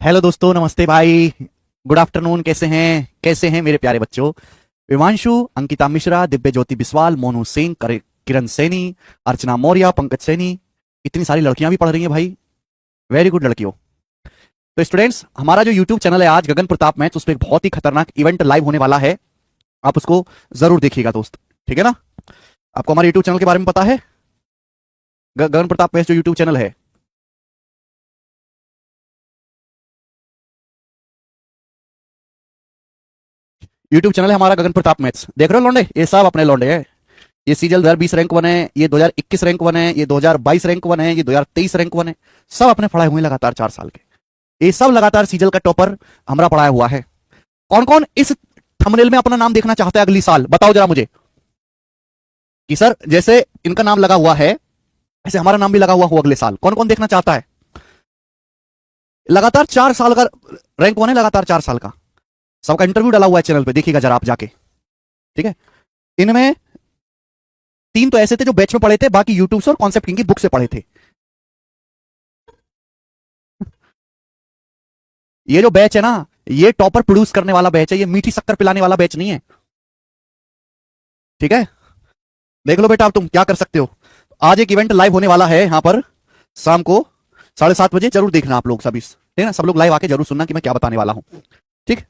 Hello दोस्तों, नमस्ते भाई। Good afternoon. कैसे हैं मेरे प्यारे बच्चों? विमांशु, अंकिता मिश्रा, दिव्य ज्योति बिस्वाल, मोनू सिंह, किरण सैनी, अर्चना मौर्य, पंकज सैनी। इतनी सारी लड़कियां भी पढ़ रही हैं भाई। वेरी गुड लड़कियों। तो स्टूडेंट्स, हमारा जो यूट्यूब चैनल है आज गगन प्रताप मैथ्स, उस पर एक बहुत ही खतरनाक इवेंट लाइव होने वाला है। आप उसको जरूर देखिएगा दोस्त। ठीक है ना? आपको हमारे यूट्यूब चैनल के बारे में पता है? गगन प्रताप मैथ्स जो यूट्यूब चैनल है। यूट्यूब चैनल है हमारा गगन प्रताप मैथ्स। देख रहे हो लौंडे? ये सब अपने लौंडे हैं। ये सीजल 2020 रैंक वन है, ये 2021 रैंक वन है, ये 2022 रैंक वन है, ये 2023 रैंक वन है। सब अपने पढ़ाए हुए लगातार 4 साल के। ये सब लगातार सीजल का टॉपर हमारा पढ़ाया हुआ है। कौन कौन इस थंबनेल में अपना नाम देखना चाहता है अगली साल? बताओ जरा मुझे। कि सर जैसे इनका नाम लगा हुआ है, ऐसे हमारा नाम भी लगा हुआ हो अगले साल। कौन कौन देखना चाहता है? लगातार 4 साल का रैंक वन है, लगातार 4 साल का। सबका इंटरव्यू डाला हुआ है चैनल पे, देखिएगा जरा आप जाके। ठीक है? इनमें 3 तो ऐसे थे जो बैच में पढ़े थे, बाकी यूट्यूब से और कॉन्सेप्ट किंग की बुक से पढ़े थे। ये जो बैच है ना, ये टॉपर प्रोड्यूस करने वाला बैच है, ये मीठी शक्कर पिलाने वाला बैच नहीं है। ठीक है? देख लो बेटा, अब तुम क्या कर सकते हो। आज एक इवेंट लाइव होने वाला है यहाँ पर, शाम को 7:30 बजे। जरूर देखना आप लोग सभी, ठीक है ना? सब लोग लाइव आके जरूर सुनना कि मैं क्या बताने वाला हूँ। ठीक?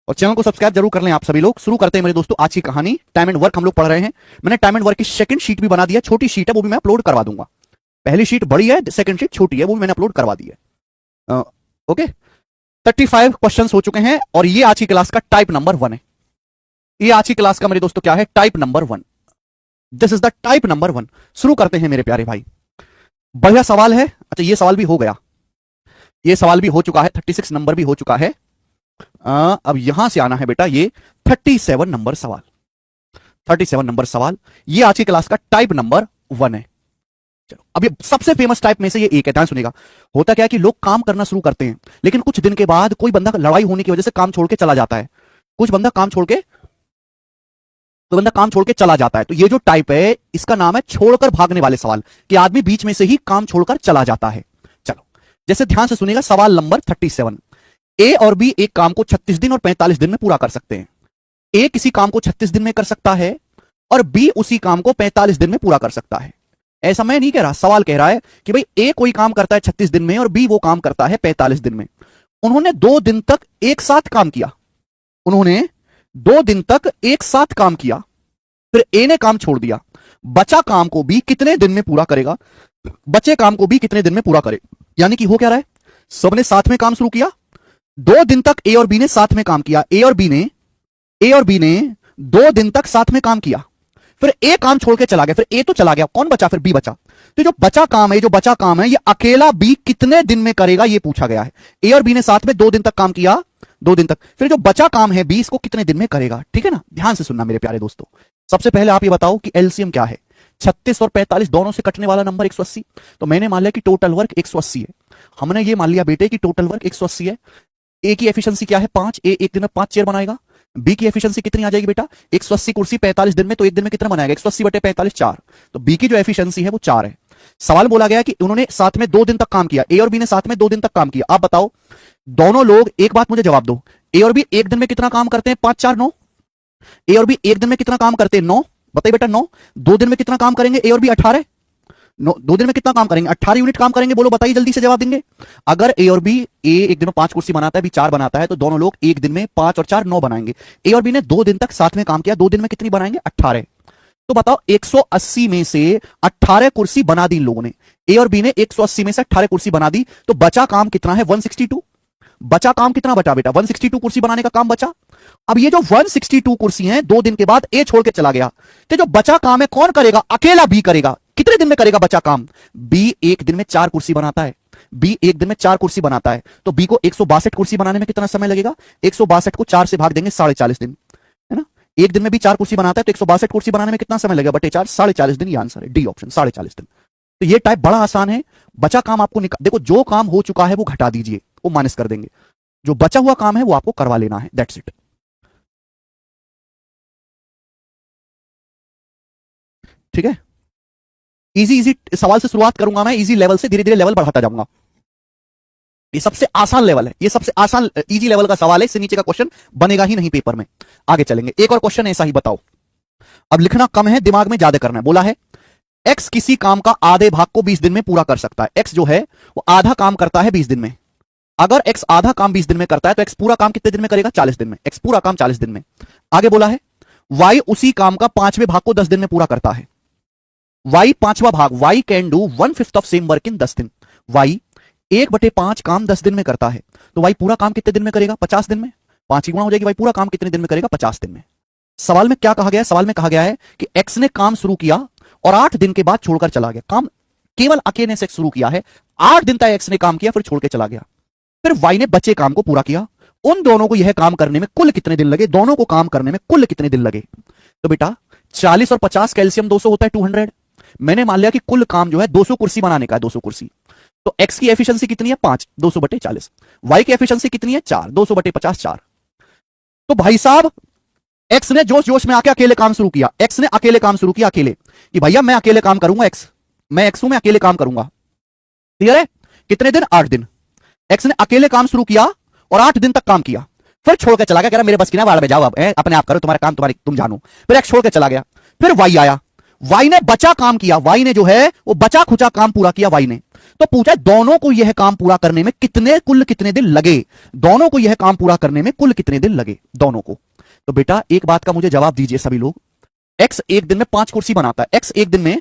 और चैनल को सब्सक्राइब जरूर कर लें आप सभी लोग। शुरू करते हैं मेरे दोस्तों आज की कहानी। टाइम एंड वर्क हम लोग पढ़ रहे हैं। मैंने टाइम एंड वर्क की सेकंड शीट भी बना दी है, छोटी शीट है, वो भी मैं अपलोड करवा दूंगा। पहली शीट बड़ी है, सेकंड शीट छोटी है, वो भी मैंने अपलोड करवा दी है। ओके। 35 क्वेश्चन हो चुके हैं और ये आज की क्लास का टाइप नंबर 1 है। ये आज की क्लास का मेरे दोस्तों क्या है? Type number 1। This is the type number 1। शुरू करते हैं मेरे प्यारे भाई। बढ़िया सवाल है। अच्छा, ये सवाल भी हो गया, ये सवाल भी हो चुका है, 36 नंबर भी हो चुका है। अब यहां से आना है बेटा ये 37 नंबर सवाल। 37 नंबर सवाल, ये आज की क्लास का टाइप नंबर 1 है। चलो, अब ये सबसे फेमस टाइप में से ये एक है। ध्यान सुनिएगा। होता क्या है कि लोग काम करना शुरू करते हैं, लेकिन कुछ दिन के बाद कोई बंदा लड़ाई होने की वजह से काम छोड़ के चला जाता है। कुछ बंदा काम छोड़ के तो बंदा काम छोड़ के चला जाता है। तो ये जो टाइप है, इसका नाम है छोड़कर भागने वाले सवाल, कि आदमी बीच में से ही काम छोड़कर चला जाता है। चलो, जैसे ध्यान से सुनिएगा सवाल नंबर 37। ए और बी एक काम को 36 दिन और 45 दिन में पूरा कर सकते हैं। ए किसी काम को 36 दिन में कर सकता है और बी उसी काम को 45 दिन में पूरा कर सकता है। ऐसा मैं नहीं कह रहा, सवाल कह रहा है कि भाई ए कोई काम करता है 36 दिन में और बी वो काम करता है 45 दिन में। उन्होंने 2 दिन तक एक साथ काम किया। उन्होंने 2 दिन तक एक साथ काम किया, फिर ए ने काम छोड़ दिया। बचा काम को बी कितने दिन में पूरा करेगा? बचे काम को बी कितने दिन में पूरा करे? यानी कि हो क्या रहा है, सबने साथ में काम शुरू किया। 2 दिन तक ए और बी ने साथ में काम किया। ए और बी ने 2 दिन तक साथ में काम किया, फिर ए काम छोड़ के चला गया। फिर ए तो चला गया, कौन बचा? फिर बी बचा। तो जो बचा काम है, ये अकेला बी कितने दिन में करेगा, ये पूछा गया है। ए और बी ने साथ में 2 दिन तक काम किया, 2 दिन तक। फिर जो बचा काम है बी, इसको कितने दिन में करेगा? ठीक है ना? ध्यान से सुनना मेरे प्यारे दोस्तों। सबसे पहले आप ये बताओ कि एलसीएम क्या है? 36 और 45 दोनों से कटने वाला नंबर 180। तो मैंने मान लिया कि टोटल वर्क 180 है। हमने ये मान लिया बेटे कि टोटल वर्क 180 है। ए की एफिशिएंसी क्या है? 5। ए एक दिन में 5 चेयर बनाएगा। बी की एफिशिएंसी कितनी आ जाएगी बेटा? 180 कुर्सी 45 दिन में, तो एक दिन में कितना बनाएगा? 180 बटे 45, 4। तो बी की जो एफिशिएंसी है वो 4 है। सवाल बोला गया कि उन्होंने साथ में 2 दिन तक काम किया। ए और बी ने साथ में 2 दिन तक काम किया। आप बताओ दोनों लोग, एक बात मुझे जवाब दो, ए और बी एक दिन में कितना काम करते हैं? 5 4 9। ए और बी एक दिन में कितना काम करते हैं? 9। बताइए बेटा 9। 2 दिन में कितना काम करेंगे ए और बी? 18। 2 दिन में कितना काम करेंगे? 18 यूनिट काम करेंगे। बोलो, बताइए जल्दी से जवाब देंगे। अगर ए और बी, ए एक दिन में 5 कुर्सी बनाता है, बी 4 बनाता है, तो दोनों लोग एक दिन में 5 और 4 9 बनाएंगे। ए और बी ने 2 दिन तक साथ में काम किया, 2 दिन में कितनी बनाएंगे? 18। तो बताओ 180 में से 18 कुर्सी बना दी इन लोगों ने। ए और बी ने 180 में से 18 कुर्सी बना दी, तो बचा काम कितना है? 162। बचा काम कितना बचा बेटा? 162 कुर्सी बनाने का काम बचा। अब ये जो 162 कुर्सी हैं, 2 दिन के बाद ए छोड़ के चला गया, तो जो बचा काम है कौन करेगा? अकेला बी करेगा। कितने दिन में करेगा बचा काम? बी एक दिन में 4 कुर्सी बनाता है। बी एक दिन में 4 कुर्सी बनाता है, तो बी को 162 कुर्सी बनाने में कितना समय लगेगा? 162 को 4 से भाग देंगे, 40.5 दिन, है ना? एक दिन में भी 4 कुर्सी बनाता है, तो 162 कुर्सी बनाने में कितना समय लगेगा? बटे 4, 40.5 दिन। ये आंसर है, डी ऑप्शन, 40.5 दिन। तो ये टाइप बड़ा आसान है। बचा काम आपको देखो, जो काम हो चुका है वो घटा दीजिए, वो माइनस कर देंगे। जो बचा हुआ काम है वो आपको करवा लेना है, दैट्स इट। ठीक है? इजी इजी सवाल से शुरुआत करूंगा मैं, इजी लेवल से धीरे धीरे लेवल बढ़ाता जाऊंगा। ये सबसे आसान लेवल है, ये सबसे आसान इजी लेवल का सवाल है, इससे नीचे का क्वेश्चन बनेगा ही नहीं पेपर में। आगे चलेंगे, एक और क्वेश्चन ऐसा ही बताओ। अब लिखना कम है, दिमाग में ज्यादा करना है। बोला है एक्स किसी काम का आधे भाग को 20 दिन में पूरा कर सकता है। एक्स जो है वो आधा काम करता है 20 दिन में। अगर एक्स आधा काम 20 दिन में करता है तो एक्स पूरा काम कितने दिन में करेगा? 40 दिन में। एक्स पूरा काम 40 दिन में। आगे बोला है वाई उसी काम का 5वें भाग को 10 दिन में पूरा करता है। वाई 5वां भाग, why can do 1/5 of same work in 10 दिन। वाई 1/5 काम 10 दिन में करता है, तो वाई पूरा काम कितने दिन में करेगा? 50 दिन में। 5 की गुणा हो जाएगी, वाई पूरा काम कितने दिन में करेगा? 50 दिन में। सवाल में क्या कहा गया है? सवाल में कहा गया है कि एक्स ने काम शुरू किया और 8 दिन के बाद छोड़कर चला गया। काम केवल अकेले से शुरू किया है, 8 दिन तक एक्स ने काम किया, फिर छोड़ के चला गया। फिर वाई ने बचे काम को पूरा किया। उन दोनों को यह काम करने में कुल कितने दिन लगे? दोनों को काम करने में कुल कितने दिन लगे? तो बेटा 40 और 50 कैल्शियम 200 होता है 200। मैंने मान लिया कि कुल काम जो है 200 कुर्सी बनाने का है, 200 कुर्सी। तो एक्स की एफिशिएंसी कितनी है? 5, 200/40। वाई की एफिशिएंसी कितनी है? 4, 200/50, 4। तो भाई साहब एक्स ने जोश जोश में आके अकेले काम शुरू किया। एक्स ने अकेले काम शुरू किया, अकेले कि भैया मैं अकेले काम करूंगा, मैं एक्स हूं, मैं अकेले काम करूंगा। क्लियर है? कितने दिन? 8 दिन। एक्स ने अकेले काम शुरू किया और 8 दिन तक काम किया, फिर छोड़ के चला गया, कह रहा मेरे बस की ना, वाड़ में जाओ, अब अपने आप करो, तुम्हारा काम तुम जानो। फिर एक्स छोड़ के चला गया। फिर वाई आया, वाई ने बचा काम किया। वाई ने जो है वो बचा खुचा काम पूरा किया वाई ने। तो पूछा दोनों को यह काम पूरा करने में कुल कितने दिन लगे? दोनों को यह काम पूरा करने में कुल कितने दिन लगे दोनों को? तो बेटा एक बात का मुझे जवाब दीजिए सभी लोग। एक्स एक दिन में 5 कुर्सी बनाता है। एक्स एक दिन में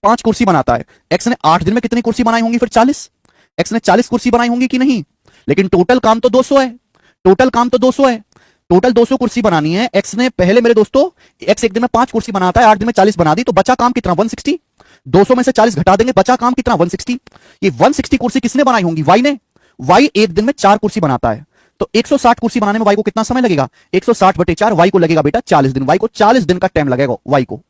5 कुर्सी बनाता है। एक्स ने 8 दिन में कितनी कुर्सी बनाई होंगी? फिर 40। एक्स ने 40 कुर्सी बनाई होंगी कि नहीं? लेकिन टोटल काम तो 200 है। टोटल काम तो 200 है। टोटल 200 कुर्सी बनानी है। एक्स ने पहले, मेरे दोस्तों, एक्स एक दिन में 5 कुर्सी बनाता है, 8 दिन में 40 बना दी, तो बचा काम कितना? 160। 200 में से 40 घटा देंगे, बचा काम कितना? 160। ये 160 कुर्सी किसने बनाई होंगी? वाई ने। वाई एक दिन में 4 कुर्सी बनाता है, तो 160 कुर्सी बनाने में वाई को कितना समय लगेगा? 160/4। वाई को लगेगा बेटा 40 दिन। वाई को 40 दिन का टाइम लगेगा वाई को।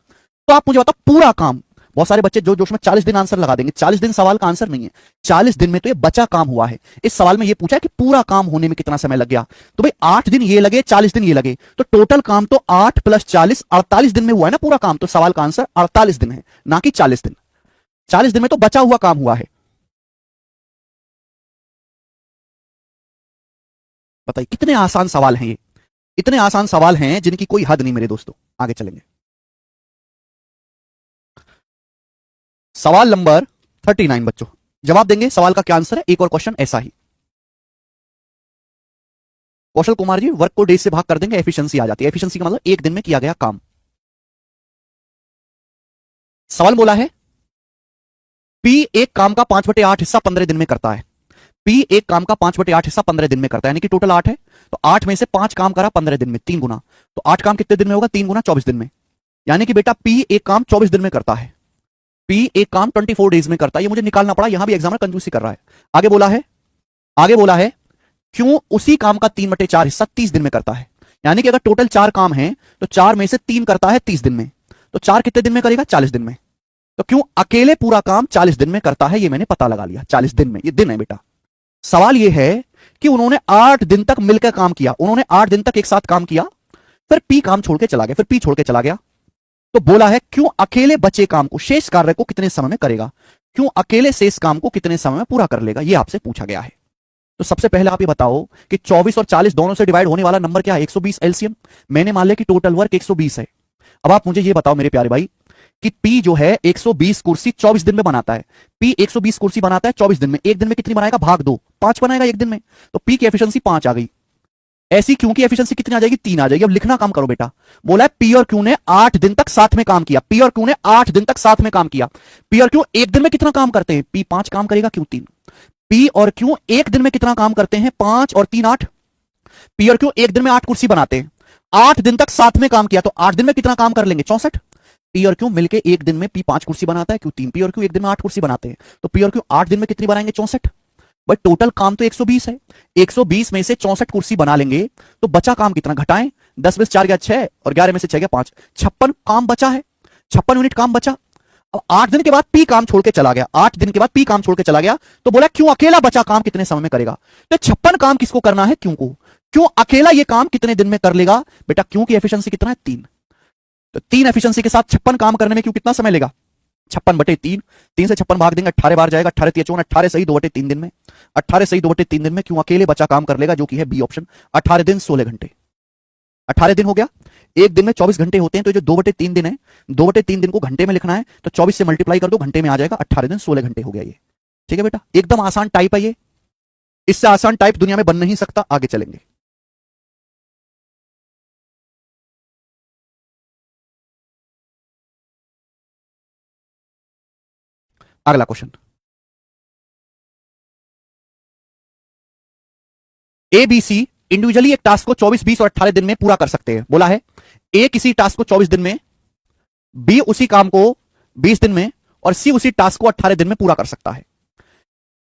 तो आप मुझे बताओ पूरा काम, बहुत सारे बच्चे जो जोश में 40 दिन आंसर लगा देंगे। 40 दिन सवाल का आंसर नहीं है। 40 दिन में तो ये बचा काम हुआ है। इस सवाल में ये पूछा है कि पूरा काम होने में कितना समय लग गया। तो भाई 8 दिन ये लगे, 40 दिन ये लगे, तो टोटल काम तो 8 + 40 48 दिन में हुआ है ना पूरा काम। तो सवाल का आंसर 48 दिन है, ना कि 40 दिन। 40 दिन में तो बचा हुआ काम हुआ है। बताइए कितने आसान सवाल हैं ये। इतने आसान सवाल हैं जिनकी कोई हद नहीं मेरे दोस्तों। आगे चलेंगे, सवाल नंबर 39 बच्चों, जवाब देंगे सवाल का क्या आंसर है। एक और क्वेश्चन ऐसा ही। कौशल कुमार जी, वर्क को डेज से भाग कर देंगे, एफिशिएंसी आ जाती है। एफिशिएंसी का मतलब एक दिन में किया गया काम। सवाल बोला है पी एक काम का 5/8 हिस्सा 15 दिन में करता है। पी एक काम का 5/8 हिस्सा 15 दिन में करता है, यानी कि टोटल 8 है, तो 8 में से 5 काम करा 15 दिन में, 3 गुना। तो 8 काम कितने दिन में होगा? 3 गुना 24 दिन में। यानी कि बेटा पी एक काम 24 दिन में करता है। पी एक काम 24 डेज में करता है। ये मुझे निकालना पड़ा, यहां भी एग्जामिनर कंजूसी कर रहा है। आगे बोला है क्यों उसी काम का 3/4 हिस्सा 30 दिन में करता है। यानी कि अगर टोटल 4 काम है तो 4 में से 3 करता है 30 दिन में, तो 4 कितने दिन में करेगा? 40 दिन में। तो क्यों अकेले पूरा काम 40 दिन में करता है, ये मैंने पता लगा लिया। 40 दिन में, ये दिन है बेटा। सवाल ये है कि उन्होंने 8 दिन तक मिलकर काम किया। उन्होंने 8 दिन तक एक साथ काम किया, फिर पी काम छोड़ के चला गया, फिर पी छोड़ के चला गया। तो बोला है क्यों अकेले बचे काम को, शेष कार्य को कितने समय में करेगा? क्यों अकेले शेष काम को कितने समय में पूरा कर लेगा, यह आपसे पूछा गया है। तो सबसे पहले आप ये बताओ कि 24 और 40 दोनों से डिवाइड होने वाला नंबर क्या है? 120 एलसीएम। मैंने मान लिया कि टोटल वर्क 120 है। अब आप मुझे ये बताओ मेरे प्यारे भाई कि पी जो है 120 कुर्सी 24 दिन में बनाता है। पी 120 कुर्सी बनाता है 24 दिन में। एक दिन में कितनी बनाएगा? भाग 2, 5 बनाएगा एक दिन में। तो पी की एफिशिएंसी 5 आ गई। ऐसी क्यों की एफिशिएंसी कितनी आ जाएगी? 3 आ जाएगी। अब लिखना काम करो बेटा। बोला है पी और क्यू ने 8 दिन तक साथ में काम किया। पी और क्यू ने 8 दिन तक साथ में काम किया। पी और क्यू एक दिन में कितना काम करते हैं? पी 5 काम करेगा, क्यू 3। पी और क्यू एक दिन में कितना काम करते हैं? 5 और 3 8। पी और क्यू एक दिन में 8 कुर्सी बनाते हैं। 8 दिन तक साथ में काम किया, तो 8 दिन में कितना काम कर लेंगे? 64। पी और क्यू मिलके एक दिन में पी 5 कुर्सी बनाता है, क्यू 3। पी और क्यू एक दिन में 8 कुर्सी बनाते हैं, तो पी और क्यू 8 दिन में कितनी बनाएंगे? 64। बट टोटल काम तो 120 है। 120 में से 64 कुर्सी बना लेंगे, तो बचा काम कितना? घटाएं, 10 में से 4 गया 6 और 11 में से 6 गया 5, 56 काम बचा है। 56 यूनिट काम बचा। अब 8 दिन के बाद पी काम छोड़ के चला गया। 8 दिन के बाद पी काम छोड़ के चला गया, तो बोला क्यों अकेला बचा काम कितने समय में करेगा? तो 56 काम किसको करना है? क्यों को। क्यों अकेला ये काम कितने दिन में कर लेगा? बेटा क्यों की एफिशिएंसी कितना है? 3। तो 3 एफिशिएंसी के साथ 56 काम करने में क्यों कितना समय लेगा? 56/3, 3 से 56 भाग देंगे 18 बार जाएगा, 18 3 54, 18 सही 2/3 दिन में, 18 सही 2/3 दिन में क्यों अकेले बचा काम कर लेगा, जो कि है बी ऑप्शन। 18 दिन 16 घंटे, 18 दिन हो गया, एक दिन में 24 घंटे होते हैं, तो जो 2/3 दिन है, 2/3 दिन को घंटे में लिखना है तो 24 से मल्टीप्लाई कर दो, घंटे में आ जाएगा, 18 दिन 16 घंटे हो गया ये। ठीक है बेटा, एकदम आसान टाइप है ये, इससे आसान टाइप दुनिया में बन नहीं सकता। आगे चलेंगे, अगला question. A B C individually एक टास्क को 24, 20 और 18 दिन में पूरा कर सकते हैं। बोला है ए किसी टास्क को 24 दिन में, बी उसी काम को 20 दिन में और सी उसी टास्क को 18 दिन में पूरा कर सकता है।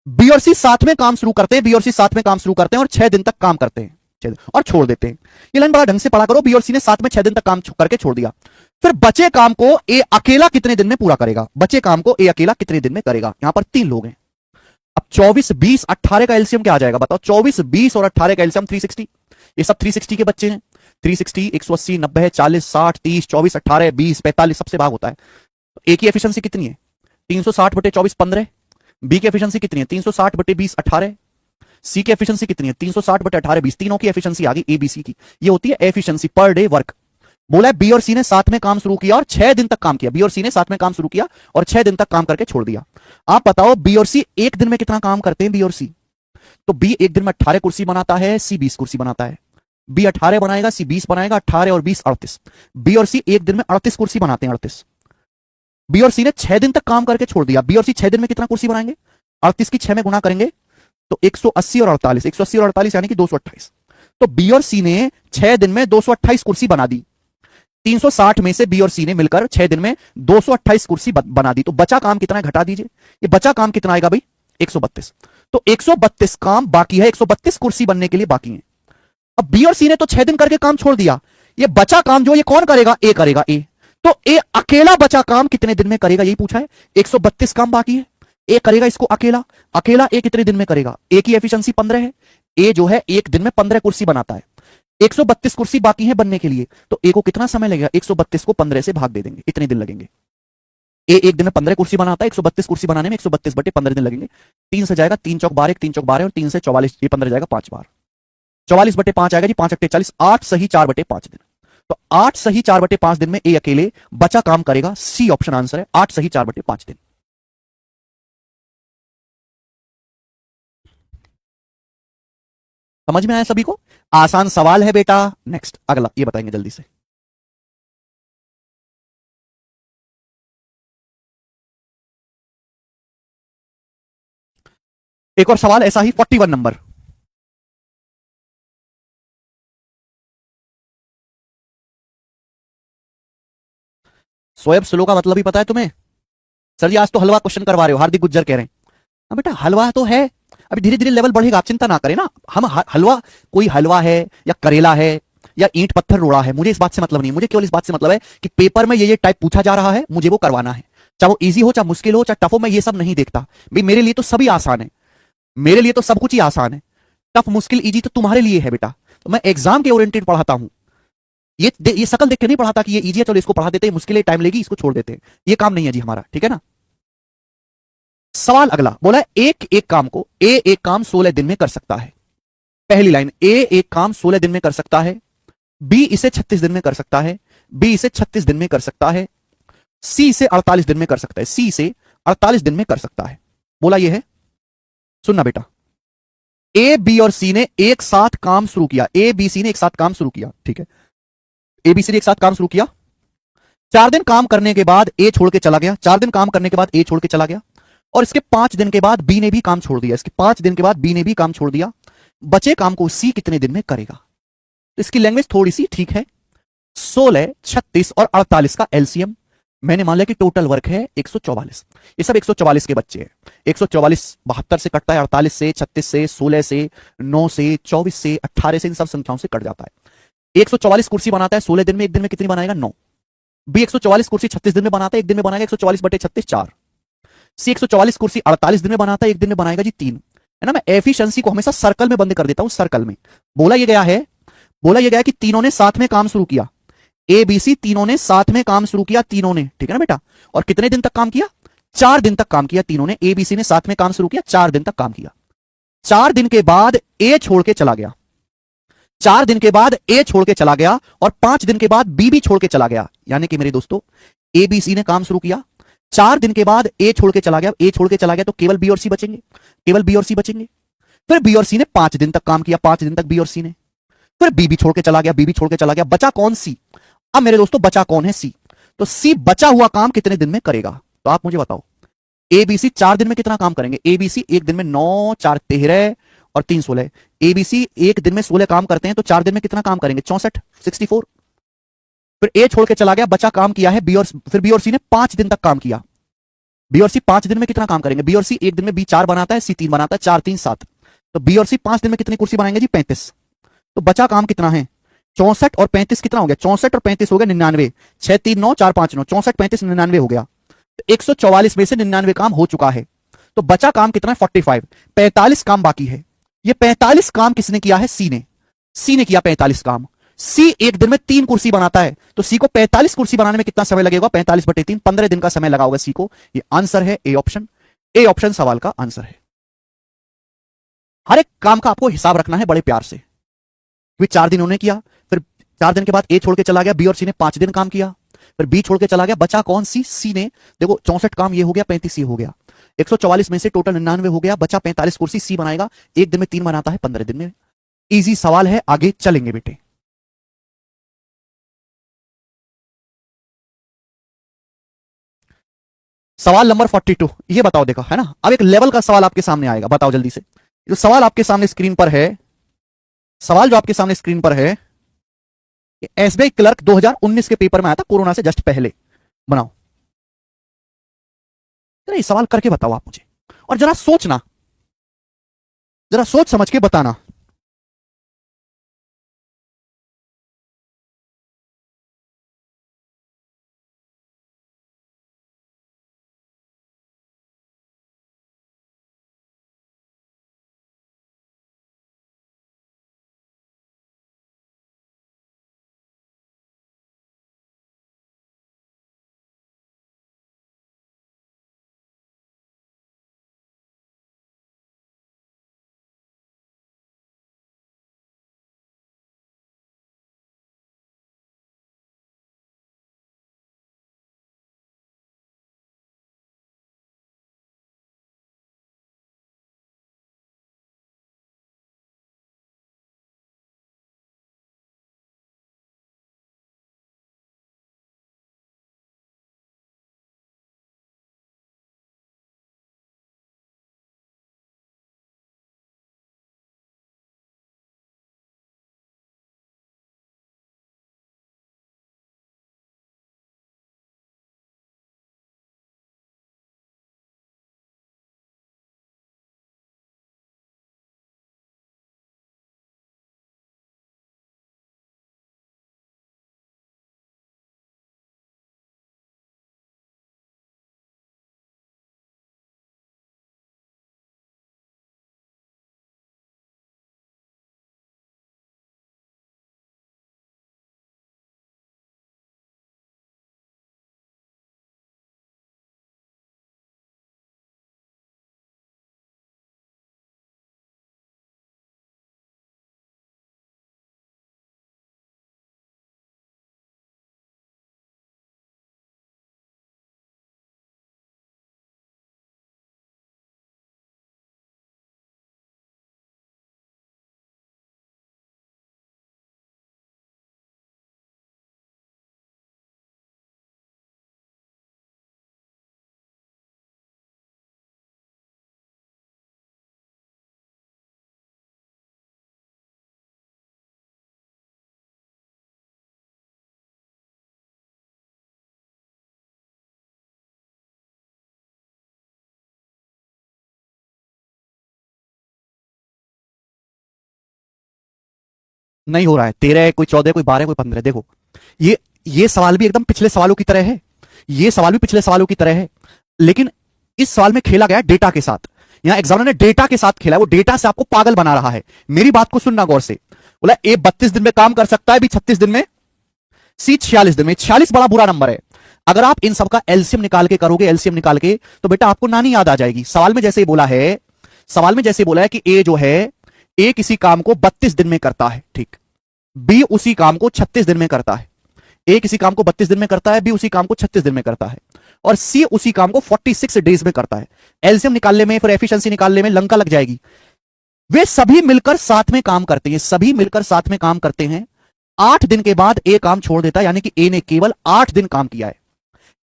बी और सी साथ में काम शुरू करते हैं, बी और सी साथ में काम शुरू करते हैं और 6 दिन तक काम करते हैं, 6 दिन और छोड़ देते हैं। ये लाइन बड़ा ढंग से पढ़ा करो। बी और सी ने साथ में 6 दिन तक काम करके छोड़ दिया, फिर बचे काम को ए अकेला कितने दिन में पूरा करेगा, बचे काम को ए अकेला कितने दिन में करेगा। यहां पर 3 लोग हैं। अब 24, 20, 18 का एलसीएम क्या आ जाएगा बताओ। 24, 20 और 18 का एलसीएम 360। ये सब 360 के बच्चे हैं। 360, 180, 90, 40, 60, 30, 24, 18, 20, 45 सबसे भाग होता है। ए की एफिशिएंसी कितनी है 360/24 15। बी की एफिशिएंसी कितनी है 360/20 18। सी की एफिशिएंसी कितनी है 360/18 20। तीनों की एफिशिएंसी आ गई ए बी सी की। ये होती है एफिशिएंसी पर डे वर्क। बोला है बी और सी ने साथ में काम शुरू किया और 6 दिन तक काम किया। बी और सी ने साथ में काम शुरू किया और 6 दिन तक काम करके छोड़ दिया। आप बताओ बी और सी एक दिन में कितना काम करते हैं। बी और सी, तो बी एक दिन में 18 कुर्सी बनाता है, सी 20 कुर्सी बनाता है। बी 18 बनाएगा, सी 20 बनाएगा, 18 और 20 38। बी और सी एक दिन में 38 कुर्सी बनाते हैं, 38। बी और सी ने 6 दिन तक काम करके छोड़ दिया। बी और सी 6 दिन में कितना कुर्सी बनाएंगे, 38 की 6 में गुणा करेंगे तो 180 और 48, 180 और 48 यानी कि 228। तो बी और सी ने 6 दिन में 228 कुर्सी बना दी। 360 में से बी और सी ने मिलकर 6 दिन में 228 कुर्सी बना दी। तो बचा काम कितना है घटा दीजिए। ये बचा काम कितना आएगा भाई 132। तो 132 काम बाकी है, 132 कुर्सी बनने के लिए बाकी है। अब बी और सी ने तो 6 दिन करके काम छोड़ दिया। ये बचा काम जो ये कौन करेगा, ए करेगा। ए तो ए अकेला बचा काम कितने दिन में करेगा यही पूछा है। 132 काम बाकी है, ए करेगा इसको अकेला। अकेला ए कितने दिन में करेगा, ए की एफिशिएंसी 15 है। ए जो है एक दिन में 15 कुर्सी बनाता है। 132 कुर्सी बाकी है बनने के लिए, तो ए को कितना समय लगेगा 132 को 15 से भाग दे देंगे, इतने दिन लगेंगे। ए एक दिन में 15 कुर्सी बनाता है, 132 कुर्सी बनाने में 132/15 दिन लगेंगे। 3 से जाएगा 3 चौक 12, 3 चौक 12 और 3 से 44, ये 15 जाएगा 5 बार। 44/5 आएगा जी, 5 अट्ठे 40, 8 सही 4/5 दिन। तो 8 सही 4/5 दिन में ए अकेले बचा काम करेगा। सी ऑप्शन आंसर है, 8 सही 4/5 दिन। समझ में आया सभी को, आसान सवाल है बेटा। नेक्स्ट अगला ये बताएंगे जल्दी से। एक और सवाल ऐसा ही 41 नंबर। सोएब स्लो का मतलब ही पता है तुम्हें। सर जी आज तो हलवा क्वेश्चन करवा रहे हो, हार्दिक गुज्जर कह रहे हैं। हाँ बेटा हलवा तो है, अभी धीरे धीरे लेवल बढ़ेगा, आप चिंता ना करें ना। हम हलवा, कोई हलवा है या करेला है या ईंट पत्थर रोड़ा है, मुझे इस बात से मतलब नहीं। मुझे केवल इस बात से मतलब है कि पेपर में ये टाइप पूछा जा रहा है, मुझे वो करवाना है। चाहे वो इजी हो, चाहे मुश्किल हो, चाहे टफ हो, मैं ये सब नहीं देखता भाई। मेरे लिए तो सभी आसान है, मेरे लिए तो सब कुछ ही आसान है। टफ मुश्किल इजी तो तुम्हारे लिए है बेटा। तो मैं एग्जाम के ओरिएंटेड पढ़ाता हूं। ये शकल देख के नहीं पढ़ाता कि ये इजी है चलो इसको पढ़ा देते हैं, मुश्किल है टाइम लेगी इसको छोड़ देते हैं। ये काम नहीं है जी हमारा, ठीक है ना। सवाल अगला बोला है एक एक काम को ए एक काम 16 दिन में कर सकता है। पहली लाइन, ए एक काम 16 दिन में कर सकता है, बी इसे 36 दिन में कर सकता है, बी इसे 36 दिन में कर सकता है, सी इसे 48 दिन में कर सकता है, सी इसे 48 दिन में कर सकता है। बोला ये है, सुनना बेटा। ए बी और सी ने एक साथ काम शुरू किया, ए बी सी ने एक साथ काम शुरू किया, ठीक है। ए बी सी ने एक साथ काम शुरू किया, 4 दिन काम करने के बाद ए छोड़ के चला गया, 4 दिन काम करने के बाद ए छोड़ के चला गया, और इसके 5 दिन के बाद बी ने भी काम छोड़ दिया, इसके 5 दिन के बाद बी ने भी काम छोड़ दिया। बचे काम को सी कितने दिन में करेगा। तो इसकी लैंग्वेज थोड़ी सी ठीक है। 16, 36 और 48 का एलसीएम मैंने मान लिया कि टोटल वर्क है 144। ये सब 144 के बच्चे हैं। 144 72 से कटता है, 48 से, 36 से, 16 से, 9 से, 24 से, 18 से, इन सब संख्याओं से कट जाता है। 144 कुर्सी बनाता है 16 दिन में, एक दिन में कितनी बनाएगा 9। बी 144 कुर्सी 36 दिन में बनाता है, एक दिन में बनाएगा 144/36 4। सी 144 कुर्सी 48 दिन में बनाता है, एक दिन में बनाएगा जी 3, है ना। मैं एफिशिएंसी को हमेशा सर्कल में बंद कर देता हूं, सर्कल में। बोला ये गया है कि तीनों ने साथ में काम शुरू किया। ए बी सी तीनों ने साथ में काम शुरू किया, तीनों ने, ठीक है ना बेटा। और कितने दिन तक काम किया? 4 दिन तक काम किया तीनों ने, ए बी सी ने साथ में काम शुरू किया, 4 दिन तक काम किया। 4 दिन के बाद ए छोड़ के चला गया, 4 दिन के बाद ए छोड़ के चला गया, और 5 दिन के बाद बी भी छोड़ के चला गया। यानी कि मेरे दोस्तों, ए बी सी ने काम शुरू किया, 4 दिन के बाद ए छोड़ के चला गया, ए छोड़ के चला गया तो केवल बी और सी बचेंगे, केवल बी और सी बचेंगे। फिर बी और सी ने 5 दिन तक काम किया, 5 दिन तक बी और सी ने, फिर बी भी छोड़ के चला गया, बी भी छोड़ के चला गया, बचा कौन? सी। अब मेरे दोस्तों बचा कौन है? सी। तो सी बचा हुआ काम कितने दिन में करेगा? तो आप मुझे बताओ, ए बी सी 4 दिन में कितना काम करेंगे? ए बी सी एक दिन में 9, 4 13 और 3 16। ए बी सी एक दिन में 16 काम करते हैं, तो 4 दिन में कितना काम करेंगे? 64, 64। फिर ए छोड़ के चला गया, बचा काम किया है बी, और फिर बी और सी ने 5 दिन तक काम किया। बी और सी 5 दिन में कितना काम करेंगे? बी और सी एक दिन में बी 4 बनाता है, सी 3 बनाता है, 4 3 7। तो बी और सी 5 दिन में कितनी कुर्सी बनाएंगे जी? 35। तो बचा काम कितना है? 64 और 35 कितना हो गया? 64 और 35 हो गया 99। 6 3 9 4 5 9, 64 35 99 हो गया। तो 144 में से 99 काम हो चुका है। तो बचा काम कितना है? 45। 45 काम बाकी है। ये 45 काम किसने किया है? सी ने। सी ने किया 45 काम। सी एक दिन में 3 कुर्सी बनाता है, तो सी को 45 कुर्सी बनाने में कितना समय लगेगा? 45/3, 15 दिन का समय लगा होगा सी को। ये आंसर है ए ऑप्शन। ए ऑप्शन सवाल का आंसर है। हर एक काम का आपको हिसाब रखना है बड़े प्यार से। 4 दिन उन्होंने किया, फिर 4 दिन के बाद ए छोड़ के चला गया, बी और सी ने 5 दिन काम किया, फिर बी छोड़ के चला गया, बचा कौन? सी। सी ने देखो 64 काम ये हो गया, 35 ये हो गया, 144 में से टोटल 99 हो गया, बचा 45 कुर्सी सी बनाएगा। एक दिन में 3 बनाता है, 15 दिन में। इजी सवाल है, आगे चलेंगे बेटे। सवाल नंबर 42, ये बताओ, देखो है ना, अब एक लेवल का सवाल आपके सामने आएगा, बताओ जल्दी से। जो सवाल आपके सामने स्क्रीन पर है, सवाल जो आपके सामने स्क्रीन पर है, एसबीआई क्लर्क 2019 के पेपर में आया था, कोरोना से जस्ट पहले। बनाओ जरा, ये सवाल करके बताओ आप मुझे, और जरा सोचना, जरा सोच समझ के बताना। नहीं हो रहा है, 13 है, कोई 14, कोई 12, कोई 15। देखो ये सवाल भी एकदम पिछले सवालों की तरह है, ये सवाल भी पिछले सवालों की तरह है, लेकिन इस सवाल में खेला गया डेटा के साथ। यहां एग्जामिनर ने डेटा के साथ खेला, वो डेटा से आपको पागल बना रहा है। मेरी बात को सुनना गौर से। बोला ए 32 दिन में काम कर सकता है, भी 36 दिन में सी 46 दिन में। 46 बड़ा बुरा नंबर है। अगर आप इन सबका एलसीएम निकाल के करोगे, एलसीएम निकाल के, तो बेटा आपको नानी याद आ जाएगी। सवाल में जैसे बोला है, सवाल में जैसे बोला है कि ए जो है, ए किसी काम को 32 दिन में करता है, ठीक। बी उसी काम को 36 दिन में करता है। ए किसी काम को 32 दिन में करता है, बी उसी काम को 36 दिन में करता है, और सी उसी काम को 46 डेज में करता है। एलसीएम निकालने में, फिर एफिशिएंसी निकालने में लंका लग जाएगी। वे सभी मिलकर साथ में काम करते हैं, सभी मिलकर साथ में काम करते हैं। 8 दिन के बाद ए काम छोड़ देता है, यानी कि ए ने केवल 8 दिन काम किया है।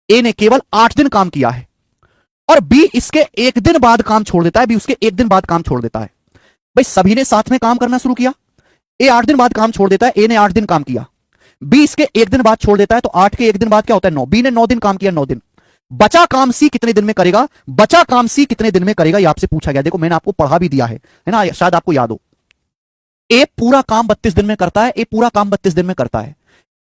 ए ने केवल 8 दिन काम किया है, और बी इसके 1 दिन बाद काम छोड़ देता है, बी उसके 1 दिन बाद काम छोड़ देता है। भाई सभी ने साथ में काम करना शुरू किया। ए 8 दिन बाद काम छोड़ देता है, ए ने 8 दिन काम किया। बी इसके 1 दिन बाद छोड़ देता है, तो 8 के 1 दिन बाद क्या होता है? 9। बी ने 9 दिन काम किया, 9 दिन। बचा काम सी कितने दिन में करेगा? बचा काम सी कितने दिन में करेगा, ये आपसे पूछा गया। देखो मैंने आपको पढ़ा भी दिया है ना, शायद आपको याद हो। ए पूरा काम 32 दिन में करता है, ए पूरा काम 32 दिन में करता है।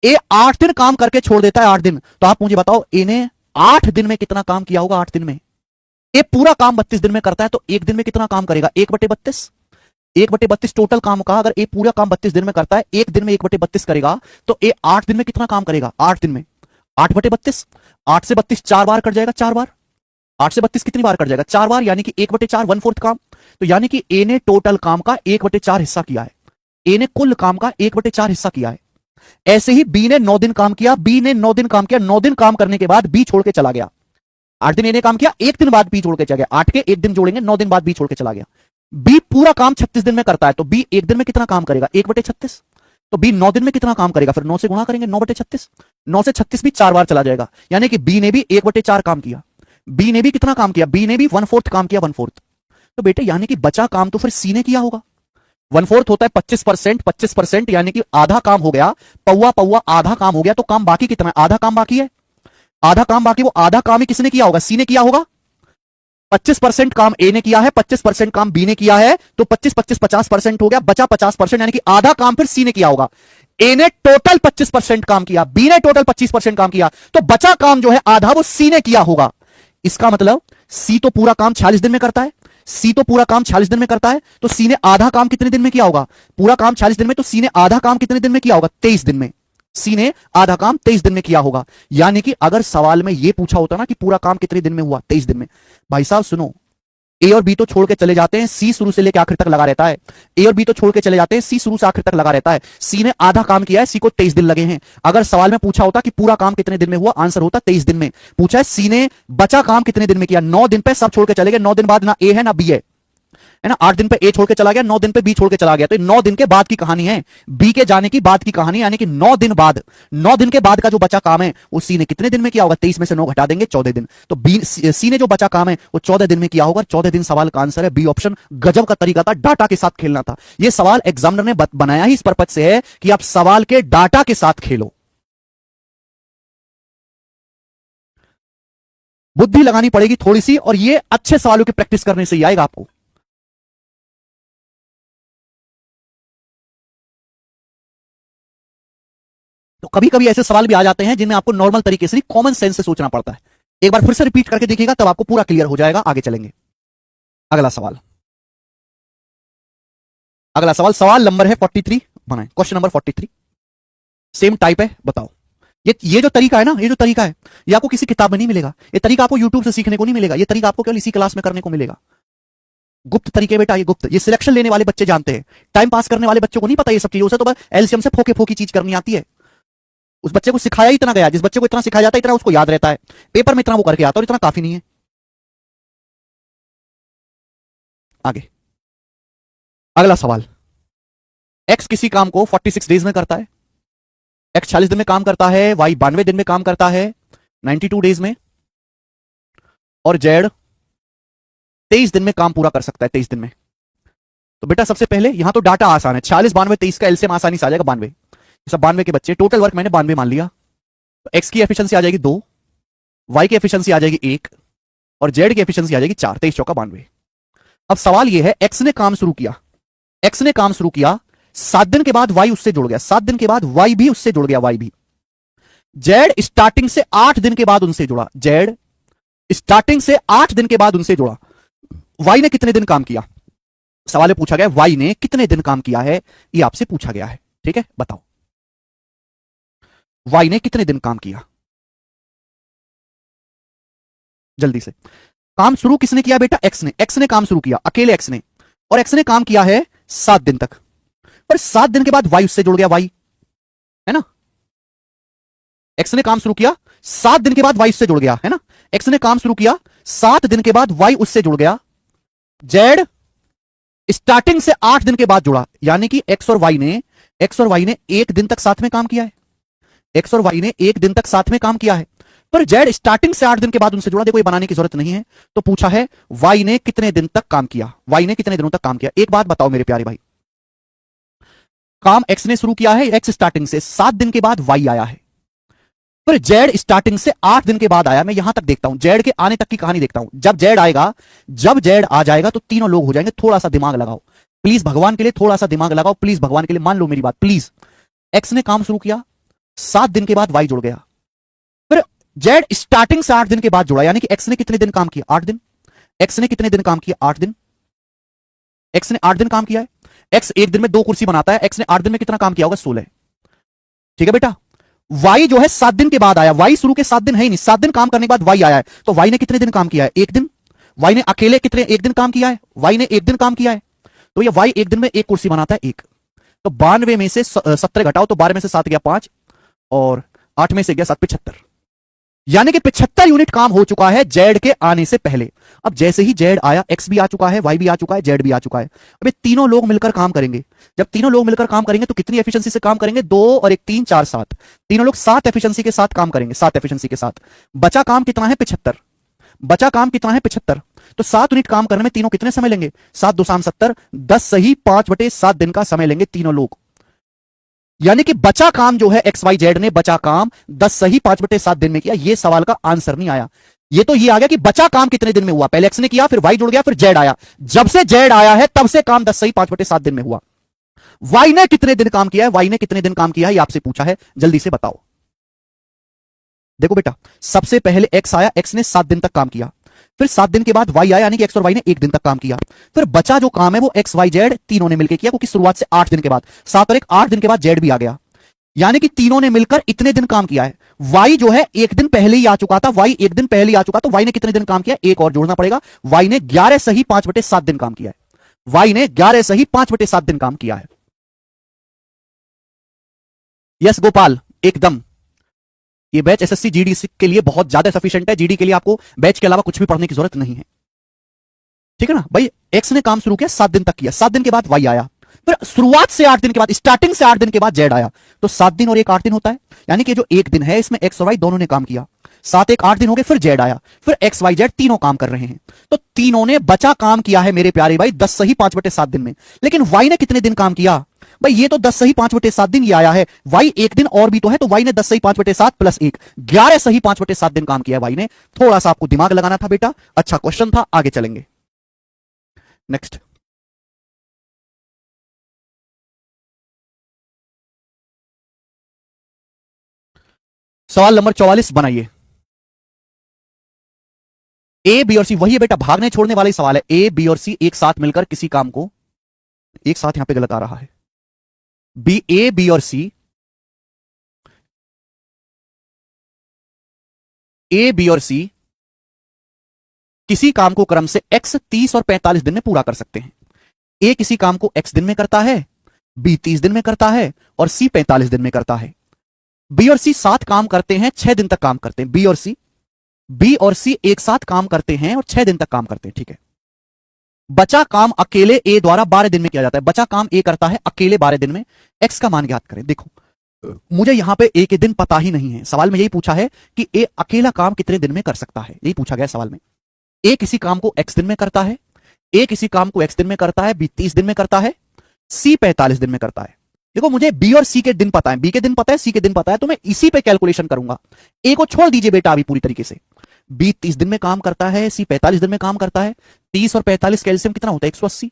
ए 8 दिन काम करके छोड़ देता है, 8 दिन। तो आप मुझे बताओ ए ने 8 दिन में कितना काम किया होगा? 8 दिन में। ए पूरा काम 32 दिन में करता है, तो 1 दिन में कितना काम करेगा? 1/32। 1/32 टोटल काम का। अगर ए पूरा काम 32 दिन में करता है, 1 दिन में 1/32 करेगा, तो ए 8 दिन में कितना काम करेगा? 8 दिन में 8/32। 8 से 32 4 बार कट जाएगा, 4 बार। 8 से 32 कितनी बार कट जाएगा? 4 बार, यानी कि 1/4, 1/4 काम। तो यानी कि ए ने टोटल काम का 1/4 हिस्सा किया है। ए ने कुल काम का 1/4 हिस्सा किया है। ऐसे ही बी ने 9 दिन काम किया, बी ने 9 दिन काम किया। 9 दिन काम करने के बाद बी छोड़ के चला गया। 8 दिन ए ने काम किया, 1 दिन बाद बी छोड़ के चला गया। 8 के 1 दिन जोड़ेंगे, 9 दिन बाद बी छोड़ के चला गया। बी पूरा काम 36 दिन में करता है, तो बी 1 दिन में कितना काम करेगा? 1/36। तो बी 9 दिन में कितना काम करेगा? फिर 9 से गुणा करेंगे, 9/36। 9 से 36 भी 4 बार चला जाएगा, यानी कि बी ने भी 1/4 काम किया। बी ने भी कितना काम किया? बी ने भी 1/4 काम किया, 1/4। तो बेटे यानी कि बचा काम तो फिर सी ने किया होगा। 1/4 होता है 25%, 25% यानी कि आधा काम हो गया। पौवा पौवा आधा काम हो गया, तो काम बाकी कितना है? आधा काम बाकी है। आधा काम बाकी, वो आधा काम ही किसने किया होगा? सी ने किया होगा। 25% काम ए ने किया है, 25% काम बी ने किया है, तो 25 25 50% हो गया, बचा 50%, यानी कि आधा काम फिर सी ने किया होगा। ए ने टोटल 25% काम किया, बी ने टोटल 25% काम किया, तो बचा काम जो है आधा वो सी ने किया होगा। इसका मतलब सी तो पूरा काम 46 दिन में करता है, सी तो पूरा काम 46 दिन में करता है, तो सी ने आधा काम कितने दिन में किया होगा? पूरा काम 46 दिन में, तो सी ने आधा काम कितने दिन में किया होगा? 23 दिन में। सी ने आधा काम 23 दिन में किया होगा। यानी कि अगर सवाल में यह पूछा होता ना कि पूरा काम कितने दिन में हुआ, 23 दिन में। भाई साहब सुनो, ए और बी तो छोड़ के चले जाते हैं, सी शुरू से लेकर आखिर तक लगा रहता है। ए और बी तो छोड़ के चले जाते हैं, सी शुरू से आखिर तक लगा रहता है। सी ने आधा काम किया है, सी को 23 दिन लगे हैं। अगर सवाल में पूछा होता कि पूरा काम कितने दिन में हुआ, आंसर होता 23 दिन में। पूछा है सी ने बचा काम कितने दिन में किया, 9 दिन पे सब छोड़ के चले गए। 9 दिन बाद ना ए है ना बी है ना। 8 दिन पे ए छोड़ के चला गया, 9 दिन पे बी छोड़ के चला गया। तो 9 दिन के बाद की कहानी है, बी के जाने की बाद की कहानी, यानी कि 9 दिन बाद, 9 दिन के बाद का जो बचा काम है वो सी ने कितने दिन में किया होगा? 23 में से 9 घटा देंगे, 14 दिन। तो बी सी ने जो बचा काम है वो 14 दिन में किया होगा। 14 दिन सवाल का आंसर है बी ऑप्शन। गजब का तरीका था, डाटा के साथ खेलना था। यह सवाल एग्जामिनर ने बनाया ही इस पर्पज से है कि आप सवाल के डाटा के साथ खेलो। बुद्धि लगानी पड़ेगी थोड़ी सी, और ये अच्छे सवालों की प्रैक्टिस करने से ही आएगा आपको। तो कभी कभी ऐसे सवाल भी आ जाते हैं जिनमें आपको नॉर्मल तरीके से, कॉमन सेंस से सोचना पड़ता है। एक बार फिर से रिपीट करके देखिएगा, तब आपको पूरा क्लियर हो जाएगा। आगे चलेंगे। अगला सवाल, अगला सवाल, सवाल नंबर है 43। बनाए क्वेश्चन नंबर 43। सेम टाइप है, बताओ। ये जो तरीका है ना, ये जो तरीका है, ये आपको किसी किताब में नहीं मिलेगा। ये तरीका आपको यूट्यूब से सीखने को नहीं मिलेगा। ये तरीका आपको केवल इसी क्लास में करने को मिलेगा। गुप्त तरीके बेटा, ये गुप्त। ये सिलेक्शन लेने वाले बच्चे जानते हैं, टाइम पास करने वाले बच्चों को नहीं पता ये सब चीजों से। तो बस एलसीएम से फोके फोकी चीज करनी आती है। उस बच्चे को सिखाया ही इतना गया, जिस बच्चे को इतना सिखाया जाता है इतना उसको याद रहता है। पेपर में इतना वो करके आता है और इतना काफी नहीं है। आगे अगला सवाल, एक्स किसी काम को 46 डेज में करता है, एक्स 40 दिन में काम करता है, वाई 92 दिन में काम करता है 92 डेज में, और जेड 23 दिन में काम पूरा कर सकता है 23 दिन में। तो बेटा सबसे पहले यहां तो डाटा आसान है, 46 92 23 का एलसीएम आसानी से आ जाएगा 92। सब 92 के बच्चे, टोटल वर्क मैंने 92 मान लिया। तो एक्स की एफिशिएंसी आ जाएगी 2, वाई की एफिशिएंसी आ जाएगी 1, और जेड की एफिशिएंसी आ जाएगी 4। 23 चौका 92। अब सवाल यह है, एक्स ने काम शुरू किया, एक्स ने काम शुरू किया, 7 दिन के बाद वाई उससे जुड़ गया, 7 दिन के बाद वाई भी उससे जुड़ गया, वाई भी। जेड स्टार्टिंग से 8 दिन के बाद उनसे जुड़ा, जेड स्टार्टिंग से 8 दिन के बाद उनसे जुड़ा। वाई ने कितने दिन काम किया? सवाल में पूछा गया वाई ने कितने दिन काम किया है, ये आपसे पूछा गया है। ठीक है, बताओ वाई ने कितने दिन काम किया? जल्दी से। काम शुरू किसने किया बेटा? एक्स ने काम शुरू किया, अकेले एक्स ने, और एक्स ने काम किया है 7 दिन तक, पर 7 दिन के बाद वाई उससे जुड़ गया, वाई है ना। एक्स ने काम शुरू किया, 7 दिन के बाद वाई उससे जुड़ गया, है ना। एक्स ने काम शुरू किया, 7 दिन के बाद वाई उससे जुड़ गया। जेड स्टार्टिंग से 8 दिन के बाद जुड़ा, यानी कि एक्स और वाई ने 1 दिन तक साथ में काम किया है। एक्स और वाई ने 1 दिन तक साथ में काम किया है, पर जेड स्टार्टिंग से 8 दिन के बाद उनसे जुड़ा। देखो ये बनाने की जरूरत नहीं है। तो पूछा है वाई ने कितने दिन तक काम किया, वाई ने कितने दिनों तक काम किया। एक बात बताओ मेरे प्यारे भाई, काम एक्स ने शुरू किया है, एक्स स्टार्टिंग से 7 दिन के बाद वाई आया है, पर जेड स्टार्टिंग से 8 दिन के बाद आया। मैं यहां तक देखता हूं, जेड के आने तक की कहानी देखता हूं। जब जेड आएगा, जब जेड आ जाएगा तो तीनों लोग हो जाएंगे। थोड़ा सा दिमाग लगाओ प्लीज, भगवान के लिए थोड़ा सा दिमाग लगाओ प्लीज, भगवान के लिए मान लो मेरी बात प्लीज। एक्स ने काम शुरू किया, 7 दिन के बाद वाई जुड़ गया, फिर जेड स्टार्टिंग से 8 दिन के बाद जुड़ा, यानी कि एक्स ने कितने दिन काम किया? 8 दिन। एक्स ने कितने दिन काम किया? 8 दिन। एक्स ने 8 दिन काम किया है। एक्स एक दिन में 2 कुर्सी बनाता है, एक्स ने 8 दिन में कितना काम किया होगा? 16। ठीक है बेटा। वाई जो है 7 दिन के बाद आया, वाई शुरू के 7 दिन है ही नहीं, 7 दिन काम करने के बाद वाई आया है, तो वाई ने कितने दिन काम किया है? 1 दिन। वाई ने अकेले कितने 1 दिन काम किया है? वाई ने 1 दिन काम किया है, तो ये वाई एक दिन में 1 कुर्सी बनाता है, 1। तो 92 में से 70 घटाओ तो 12 में से 7 गया 5, और 8 में से गया 7, 75, यानी कि 75 यूनिट काम हो चुका है जेड के आने से पहले। अब जैसे ही जेड आया, एक्स भी आ चुका है, वाई भी आ चुका है, जेड भी आ चुका है। अब ये तीनों लोग मिलकर काम करेंगे। जब तीनों लोग मिलकर काम करेंगे तो कितनी एफिशिएंसी से काम करेंगे? 2 और 1 3 4 7, तीनों लोग 7 एफिशिएंसी के साथ काम करेंगे, 7 एफिशिएंसी के साथ। बचा काम कितना है? 75। बचा काम कितना है? 75। तो 7 यूनिट काम करने में तीनों कितने समय लेंगे? 7 2 70, 10 सही 5/7 दिन का समय लेंगे तीनों लोग। यानी कि बचा काम जो है एक्स वाई जेड ने बचा काम 10 सही 5/7 दिन में किया। ये सवाल का आंसर नहीं आया। ये तो ये आ गया कि बचा काम कितने दिन में हुआ। पहले एक्स ने किया, फिर वाई जुड़ गया, फिर जेड आया। जब से जेड आया है तब से काम 10 सही 5/7 दिन में हुआ। वाई ने कितने दिन काम किया है? वाई ने कितने दिन काम किया है ये आपसे पूछा है, जल्दी से बताओ। देखो बेटा, सबसे पहले एक्स आया, एक्स ने 7 दिन तक काम किया, फिर 7 दिन के बाद वाई आया, यानी कि एक्स और वाई ने 1 दिन तक काम किया। फिर बचा जो काम है वो एक्स वाई जेड तीनों ने मिलकर किया, क्योंकि शुरुआत से 8 दिन के बाद 7 और 1 8 दिन के बाद जेड भी आ गया, यानी कि तीनों ने मिलकर इतने दिन काम किया है। वाई जो है 1 दिन पहले ही आ चुका था, वाई 1 दिन पहले ही आ चुका, तो वाई ने कितने दिन काम किया? 1 और जोड़ना पड़ेगा। वाई ने 11 सही 5/7 दिन काम किया है। वाई ने 11 सही 5/7 दिन काम किया है। यस गोपाल, एकदम। ये बैच एसएससी जीडी के लिए बहुत ज्यादा सफिशिएंट है। जीडी के लिए आपको बैच के अलावा कुछ भी पढ़ने की जरूरत नहीं है, ठीक है ना भाई। एक्स ने काम शुरू किया, 7 दिन तक किया, 7 दिन के बाद वाई आया, फिर शुरुआत से 8 दिन के बाद, स्टार्टिंग से 8 दिन के बाद जेड आया, तो 7 दिन और 1 8 दिन होता है। यानी कि जो 1 दिन है इसमें एक्स और वाई दोनों ने काम किया, 7 1 8 दिन हो गए, फिर जेड आया, फिर एक्स वाई जेड तीनों काम कर रहे हैं, तो तीनों ने बचा काम किया है मेरे प्यारे भाई 10 सही 5/7 दिन में। लेकिन वाई ने कितने दिन काम किया भाई? ये तो 10 सही 5/7 दिन ये आया है, वाई 1 दिन और भी तो है, तो वाई ने 10 सही 5/7 प्लस 1 11 सही 5/7 दिन काम किया वाई ने। थोड़ा सा आपको दिमाग लगाना था बेटा, अच्छा क्वेश्चन था, आगे चलेंगे। नेक्स्ट सवाल नंबर 44 बनाइए। ए बी और सी, वही है बेटा, भागने छोड़ने वाला ही सवाल है। ए बी और सी एक साथ मिलकर किसी काम को, एक साथ यहां पे गलत आ रहा है, बी ए बी और सी, ए बी और सी किसी काम को क्रम से एक्स 30 और 45 दिन में पूरा कर सकते हैं। ए किसी काम को एक्स दिन में करता है, बी 30 दिन में करता है, और सी 45 दिन में करता है। बी और सी साथ काम करते हैं, 6 दिन तक काम करते हैं। बी और सी एक साथ काम करते हैं और 6 दिन तक काम करते हैं, ठीक है। बचा काम अकेले ए द्वारा 12 दिन में किया जाता है। बचा काम ए करता है अकेले 12 दिन में। एक्स का मान ज्ञात करें। देखो मुझे यहां पे ए के दिन पता ही नहीं है, सवाल में यही पूछा है कि ए अकेला काम कितने दिन में कर सकता है, यही पूछा गया सवाल में। ए किसी काम को एक्स दिन में करता है, ए किसी काम को एक्स दिन में करता है, बी 30 दिन में करता है, सी 45 दिन में करता है। देखो मुझे बी और सी के दिन पता है, बी के दिन पता है, सी के दिन पता है, तो मैं इसी पे कैलकुलेशन करूंगा। ए को छोड़ दीजिए बेटा अभी पूरी तरीके से। बी 30 दिन में काम करता है, सी 45 दिन में काम करता है। 30 और 45 का एलसीएम कितना होता है? 180,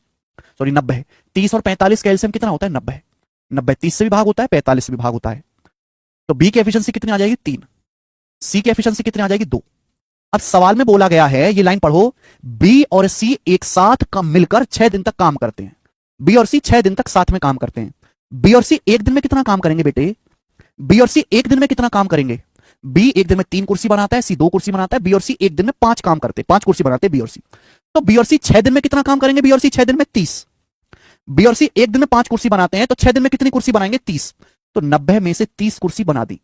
सॉरी 90 है। 30 और 45 का एलसीएम कितना होता है? 90 है। 90 30 से भी भाग होता है, 45 से भी भाग होता है, तो बी की एफिशिएंसी कितनी आ जाएगी? 3। सी की एफिशिएंसी कितनी आ जाएगी? 2। अब सवाल में बोला गया है, ये लाइन पढ़ो, बी और सी एक साथ मिलकर 6 दिन तक काम करते हैं। बी और सी 6 दिन तक साथ में काम करते हैं। बी और सी एक दिन में कितना काम करेंगे बेटे? बी और सी एक दिन में कितना काम करेंगे? बी एक दिन में 3 कुर्सी बनाता है, सी 2 कुर्सी बनाता है, बी और सी एक दिन में 5 काम करते हैं, 5 कुर्सी बनाते हैं बी और सी। तो बी और सी 6 दिन में कितना काम करेंगे? बी और सी 6 दिन में 30। बी और सी एक दिन में 5 कुर्सी बनाते हैं, तो 6 दिन में कितनी कुर्सी बनाएंगे? 30। तो 90 में से 30 कुर्सी बना दी,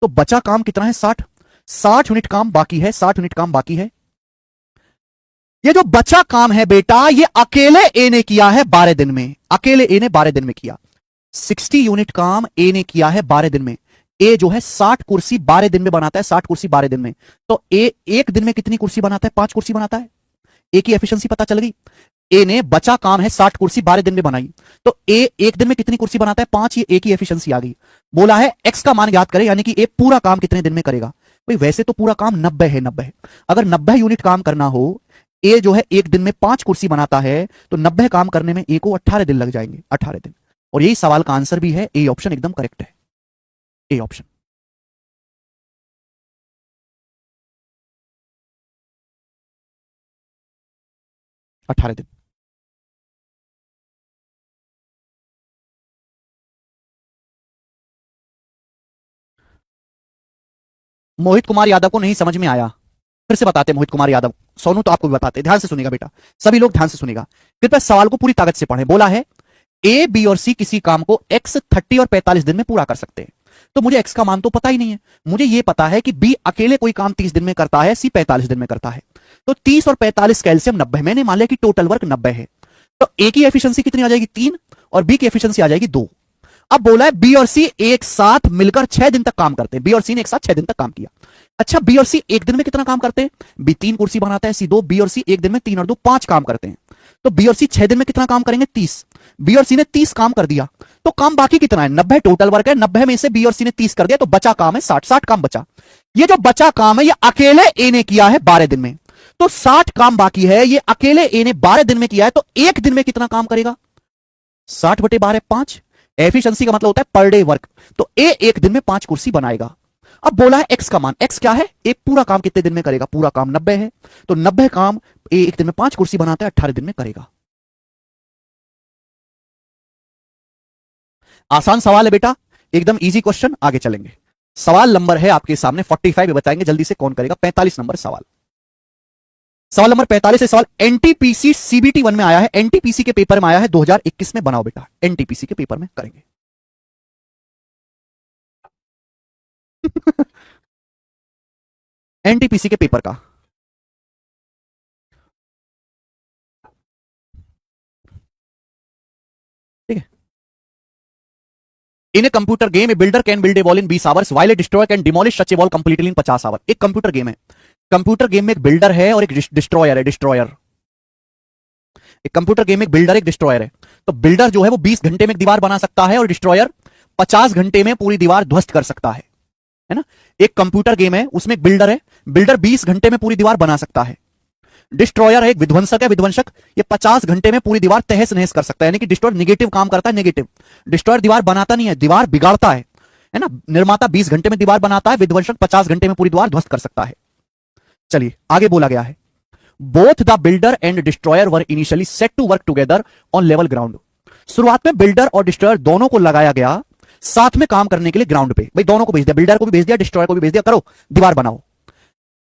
तो बचा काम कितना है? 60। 60 यूनिट काम बाकी है, 60 यूनिट काम बाकी है। ये जो बचा काम है बेटा, ये अकेले ए ने किया है 12 दिन में, अकेले ए ने 12 दिन में किया। 60 यूनिट काम ए ने किया है 12 दिन में। ए जो है 60 कुर्सी 12 दिन में बनाता है, 60 कुर्सी 12 दिन में। तो ए एक दिन में कितनी कुर्सी बनाता है? 5 कुर्सी बनाता है। ए की एफिशिएंसी पता चल गई। ए ने बचा काम है 60 कुर्सी 12 दिन में बनाई, तो ए एक दिन में कितनी कुर्सी बनाता है? 5। ये ए की एफिशिएंसी आ गई। बोला है एक्स का मान ज्ञात करें, यानी कि ए पूरा काम कितने दिन में करेगा। भाई वैसे तो पूरा काम 90 है, 90 है। अगर 90 यूनिट काम करना हो, ए जो है एक दिन में 5 कुर्सी बनाता है, तो 90 काम करने में ए को 18 दिन लग जाएंगे, 18 दिन। और यही सवाल का आंसर भी है, ए ऑप्शन एकदम करेक्ट है, ए ऑप्शन। अठारह दिन। मोहित कुमार यादव को नहीं समझ में आया, फिर से बताते। मोहित कुमार यादव, सोनू तो आपको भी बताते, ध्यान से सुनिएगा बेटा, सभी लोग ध्यान से सुनिएगा, कृपया सवाल को पूरी ताकत से पढ़ें। बोला है ए बी और सी किसी काम को एक्स 30 और 45 दिन में पूरा कर सकते हैं। तो मुझे एक्स का मान तो पता ही नहीं है, मुझे यह पता है कि बी अकेले कोई काम 30 दिन में करता है, सी 45 दिन में करता है। तो 30 और 45 कैल्शियम 90, मैंने मान लिया कि टोटल वर्क 90 है। तो ए की एफिशिएंसी कितनी आ जाएगी? 3, और बी की एफिशिएंसी आ जाएगी 2। अब बोला है बी और सी एक साथ मिलकर 6 दिन तक काम करते हैं। बी और सी ने एक साथ 6 दिन तक काम किया। अच्छा, बी और सी एक दिन में कितना काम करते हैं? बी 3 कुर्सी बनाता है, सी 2। बी और सी एक दिन में 3 और 2 5 काम करते हैं। तो बी और सी 6 दिन में कितना काम करेंगे? 30। बी और सी ने 30 काम कर दिया, तो काम बाकी कितना है? 90 टोटल वर्क है, 90 में से बी और सी ने 30 कर दिया, तो बचा काम है 60। 60 काम बचा। ये जो बचा काम है, ये अकेले ए ने किया है 12 दिन में, तो 60 काम बाकी है, ये अकेले ए ने 12 दिन में किया है। तो एक दिन में कितना काम करेगा? 60/12 5। एफिशिएंसी का मतलब होता है पर डे वर्क, तो ए एक दिन में 5 कुर्सी बनाएगा। अब बोला है एक्स का मान, एक्स क्या है? ए पूरा काम कितने दिन में करेगा? पूरा काम 90 है, तो 90 काम ए एक दिन में 5 कुर्सी बनाता है, 18 दिन में करेगा। आसान सवाल है बेटा, एकदम इजी क्वेश्चन। आगे चलेंगे, सवाल नंबर है आपके सामने 45, बताएंगे जल्दी से कौन करेगा। 45 नंबर सवाल, सवाल नंबर 45 है। सवाल एनटीपीसी सीबीटी 1 में आया है, एनटीपीसी के पेपर में आया है, 2021 में। बनाओ बेटा, एनटीपीसी के पेपर में करेंगे। एनटीपीसी के पेपर का ठीक है। In a computer game a builder can build a wall in 20 hours while a destroyer can demolish such a wall completely in 50 hour. एक कंप्यूटर गेम है, कंप्यूटर गेम में एक बिल्डर है और एक डिस्ट्रॉयर है। डिस्ट्रॉयर, एक कंप्यूटर गेम में एक बिल्डर एक डिस्ट्रॉयर है। तो बिल्डर जो है वो 20 घंटे में एक दीवार बना सकता है, और डिस्ट्रॉयर 50 घंटे में पूरी दीवार ध्वस्त कर सकता है ना। एक कंप्यूटर गेम है, उसमें एक बिल्डर है, बिल्डर 20 घंटे में पूरी दीवार बना सकता है। डिस्ट्रॉयर है, एक विध्वंसक है, विध्वंसक ये 50 घंटे में पूरी दीवार तहस नहस कर सकता है। यानी कि डिस्ट्रॉयर नेगेटिव काम करता है, नेगेटिव। डिस्ट्रॉयर दीवार बनाता नहीं है, दीवार बिगाड़ता है ना। निर्माता 20 घंटे में दीवार बनाता है, विध्वंसक 50 घंटे में पूरी दीवार ध्वस्त कर सकता है। चलिए आगे बोला गया है, both the builder and destroyer were initially set to work together on level ground. शुरुआत में बिल्डर और डिस्ट्रॉयर दोनों को लगाया गया साथ में काम करने के लिए ग्राउंड पे। भाई दोनों को भेज दिया, बिल्डर को भी भेज दिया, डिस्ट्रॉयर को भी भेज दिया, करो दीवार बनाओ,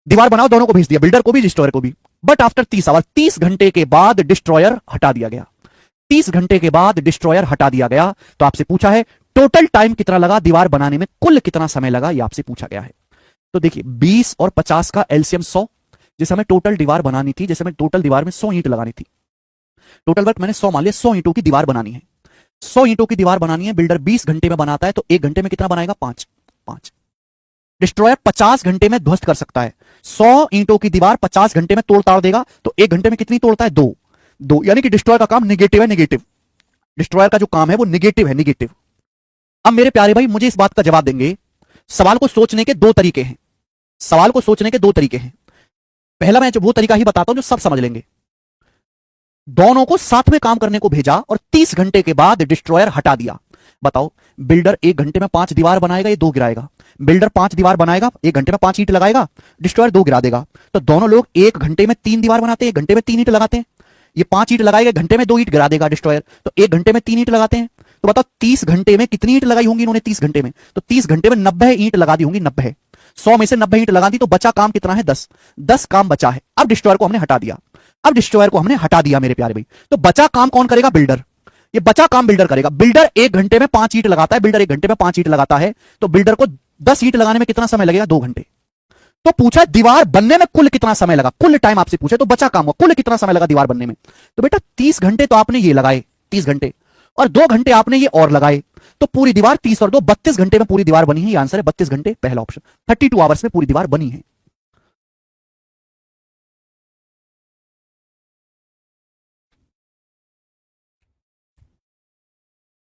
दीवार बनाओ, दोनों को भेज दिया, बिल्डर को भी डिस्ट्रॉयर को भी। बट आफ्टर 30 आवर, 30 घंटे के बाद डिस्ट्रॉयर हटा दिया गया। 30 घंटे के बाद डिस्ट्रॉयर हटा दिया गया। तो आपसे पूछा है टोटल टाइम कितना लगा दीवार बनाने में, कुल कितना समय लगा, यह आपसे पूछा गया है। तो देखिए 20 और 50 का एलसीएम 100, जैसे हमें टोटल दीवार बनानी थी, जैसे हमें टोटल दीवार में 100 ईंट लगानी थी, टोटल वर्क मैंने 100 मान लिया, 100 ईंटों की दीवार बनानी है। 100 ईंटों की दीवार बनानी है, बिल्डर 20 घंटे में बनाता है, तो 1 घंटे में कितना बनाएगा? 5। डिस्ट्रॉयर 50 घंटे में ध्वस्त कर सकता है। 100 ईंटों की दीवार 50 घंटे में तोड़ ताड़ देगा, तो 1 घंटे में कितनी तोड़ता है? 2। यानी कि डिस्ट्रॉयर का काम निगेटिव है, निगेटिव। डिस्ट्रॉयर का जो काम है वो निगेटिव है, निगेटिव। अब मेरे प्यारे भाई मुझे इस बात का जवाब देंगे, सवाल को सोचने के 2 तरीके हैं। सवाल को सोचने के 2 तरीके हैं। पहला मैं जो वो तरीका ही बताता हूं जो सब समझ लेंगे। दोनों को साथ में काम करने को भेजा और 30 घंटे के बाद डिस्ट्रॉयर हटा दिया। बताओ, बिल्डर 1 घंटे में 5 दीवार बनाएगा, ये 2 गिराएगा। बिल्डर 5 दीवार बनाएगा, 1 घंटे में 5 ईंट लगाएगा, डिस्ट्रॉयर 2 गिरा देगा। तो दोनों लोग 1 घंटे में 3 दीवार बनाते हैं, 1 घंटे में 3 ईंट लगाते हैं। ये 5 ईंट लगाएगा, घंटे में 2 ईंट गिरा देगा डिस्ट्रॉयर, तो 1 घंटे में 3 ईंट लगाते हैं। तो बताओ 30 घंटे में कितनी ईंट लगाई होंगी इन्होंने 30 घंटे में? तो 30 घंटे में 90 ईंट लगा दी होंगी, 90। 100 में से 90 ईंट लगा दी तो बचा काम कितना है? 10। 10 काम बचा है। अब डिस्ट्रॉयर को हमने हटा दिया, अब डिस्ट्रॉयर को हमने हटा दिया मेरे प्यारे भाई। तो बचा काम कौन करेगा? बिल्डर। ये बचा काम बिल्डर करेगा। बिल्डर 1 घंटे में 5 ईंट लगाता है, बिल्डर 1 घंटे में 5 ईंट लगाता है, तो बिल्डर को 10 ईंट लगाने में कितना समय लगेगा? 2 घंटे। तो पूछा दीवार बनने में कुल कितना समय लगा, कुल टाइम आपसे पूछे, तो बचा काम हुआ, कुल कितना समय लगा दीवार बनने में? तो बेटा 30 घंटे तो आपने ये लगाए, 30 घंटे, और 2 घंटे आपने ये और लगाए, तो पूरी दीवार 30 और 2 32 घंटे में पूरी दीवार बनी है। ये आंसर है 32 घंटे, पहला ऑप्शन। 32 आवर्स में पूरी दीवार बनी है।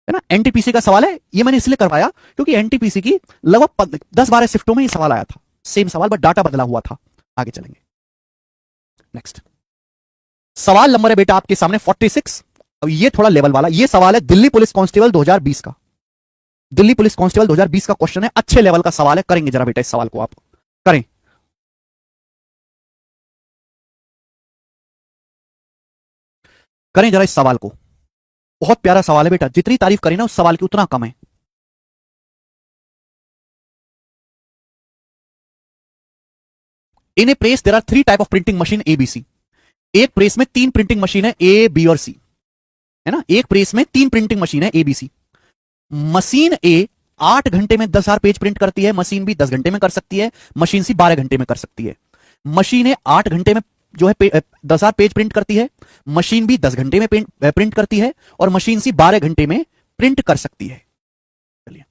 है ना? एनटीपीसी का सवाल है, ये मैंने इसलिए करवाया क्योंकि एनटीपीसी की लगभग 10-12 शिफ्टों में ये सवाल आया था, सेम सवाल बट डाटा बदला हुआ था। आगे चलेंगे, नेक्स्ट सवाल नंबर है बेटा आपके सामने 46। अब ये थोड़ा लेवल वाला, ये सवाल है दिल्ली पुलिस कांस्टेबल 2020 का। दिल्ली पुलिस कांस्टेबल 2020 का क्वेश्चन है, अच्छे लेवल का सवाल है। करेंगे जरा बेटा इस सवाल को, आप करें। करें जरा इस सवाल को, बहुत प्यारा सवाल है बेटा, जितनी तारीफ करें ना उस सवाल की उतना कम है। In a press there are 3 type of printing machine ABC। एक प्रेस में 3 प्रिंटिंग मशीन है, A, B और C, है ना? एक प्रेस में 3 प्रिंटिंग मशीन है ABC। मशीन A 8 घंटे में 10,000 पेज प्रिंट करती है, मशीन B 10 घंटे में कर सकती है, मशीन C 12 घंटे में कर सकती है। मशीन A 8 घंटे में जो है 10,000 पेज प्रिंट करती है, मशीन B 10 घंटे में प्रिंट करती है, और मशीन C 12 घंटे में प्रिंट कर सकती है। चलिए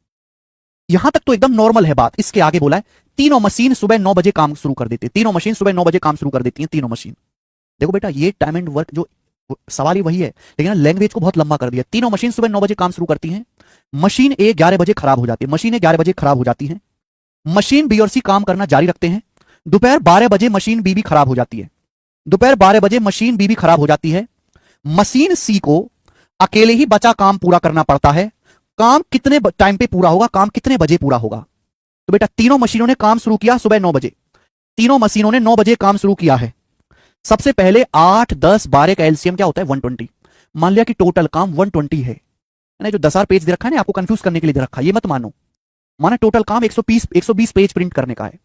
यहां तक तो एकदम नॉर्मल है बात। इसके आगे बोला है तीनों मशीन सुबह 9 बजे काम शुरू कर देती है, तीनों मशीन सुबह 9 बजे काम शुरू कर देती है, तीनों मशीन। देखो बेटा ये टाइम एंड वर्क जो सवाल ही वही है, लेकिन लैंग्वेज को बहुत लंबा कर दिया। तीनों मशीन सुबह 9 बजे काम शुरू करती हैं, मशीन A 11 बजे खराब हो जाती है, मशीन A 11 बजे खराब हो जाती है, मशीन B और C काम करना जारी रखते हैं, दोपहर 12 बजे मशीन B भी खराब हो जाती है, दोपहर 12 बजे मशीन B भी खराब हो जाती है। मशीन C को अकेले ही बचा काम पूरा करना पड़ता है। काम कितने टाइम पे पूरा होगा, काम कितने बजे पूरा होगा? तो बेटा तीनों मशीनों ने काम शुरू किया सुबह 9 बजे, तीनों मशीनों ने 9 बजे काम शुरू किया है। सबसे पहले 8, 10, 12 का एलसीएम क्या होता है? 120। मान लिया कि टोटल काम 120 है ना? जो 10,000 पेज दे रखा है ना, आपको कंफ्यूज करने के लिए दे रखा है, ये मत मानो। माना टोटल काम 120 पेज प्रिंट करने का है।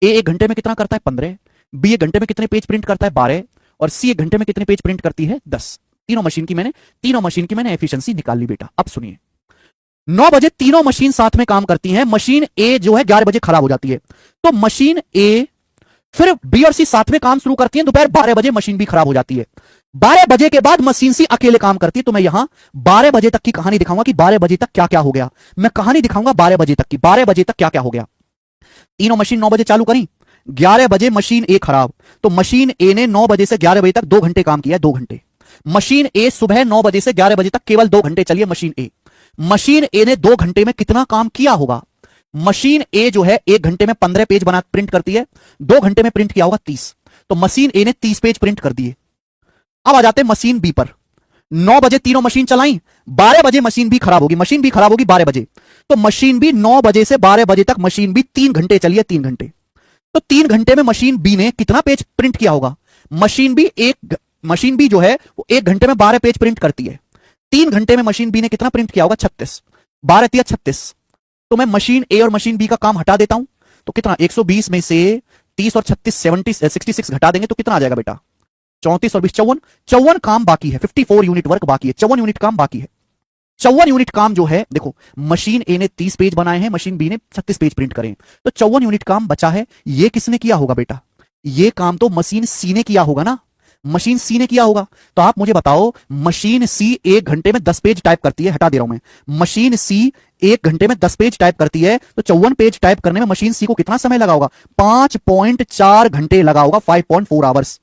ए 1 घंटे में कितना करता है? 15। बी 1 घंटे में कितने पेज प्रिंट करता है? 12। और सी 1 घंटे में कितने पेज प्रिंट करती है? 10। तीनों मशीन की मैंने एफिशिएंसी निकाल ली बेटा। अब सुनिए, 9 बजे तीनों मशीन साथ में काम करती हैं, मशीन ए जो है 11 बजे खराब हो जाती है, तो मशीन ए फिर बी और सी साथ में काम शुरू करती हैं, दोपहर 12 बजे मशीन भी खराब हो जाती है। 12 बजे के बाद मशीन सी अकेले काम करती है। तो मैं यहां 12 बजे तक की कहानी दिखाऊंगा कि 12 बजे तक क्या क्या हो गया। मैं कहानी दिखाऊंगा 12 बजे तक की, 12 बजे तक क्या क्या हो गया। तीनों मशीन 9 बजे चालू करी, 11 बजे मशीन ए खराब, तो मशीन ए ने 9 बजे से 11 बजे तक 2 घंटे काम किया, 2 घंटे। मशीन ए सुबह 9 बजे से 11 बजे तक केवल 2 घंटे चलिए मशीन ए। मशीन ए ने 2 घंटे में कितना काम किया होगा? मशीन ए जो है 1 घंटे में 15 पेज बना प्रिंट करती है, 2 घंटे में प्रिंट किया होगा 30, तो मशीन ए ने 30 पेज प्रिंट कर दिए। अब आ जाते हैं मशीन बी पर। 9 बजे तीनों मशीन चलाई, 12 बजे मशीन भी खराब होगी, मशीन भी खराब होगी 12 बजे, तो मशीन बी 9 बजे से 12 बजे तक मशीन बी 3 घंटे चलिए, 3 घंटे। तो 3 घंटे में मशीन बी ने कितना पेज प्रिंट किया होगा? मशीन बी जो है वो 1 घंटे में 12 पेज प्रिंट करती है, 3 घंटे में मशीन बी ने कितना प्रिंट किया होगा? 36। 12 तिया 36। तो मैं मशीन ए और मशीन बी का काम हटा देता हूं, तो कितना? 120 में से 30 और 36 66 घटा देंगे तो कितना आ जाएगा बेटा? 34 और 20 54। 54 काम बाकी है, 54 यूनिट वर्क बाकी है, 54 यूनिट काम बाकी है। 54 यूनिट काम जो है, देखो मशीन ए ने 30 पेज बनाए हैं, मशीन बी ने 36 पेज प्रिंट करे, तो 54 यूनिट काम बचा है। ये किसने किया होगा बेटा? ये काम तो मशीन सी ने किया होगा ना, मशीन सी ने किया होगा। तो आप मुझे बताओ, मशीन सी 1 घंटे में 10 पेज टाइप करती है, हटा दे रहा हूं मैं, मशीन सी 1 घंटे में 10 पेज टाइप करती है, तो 54 पेज टाइप करने में मशीन सी को कितना समय लगा होगा? 5.4 घंटे लगा होगा, 5.4 आवर्स,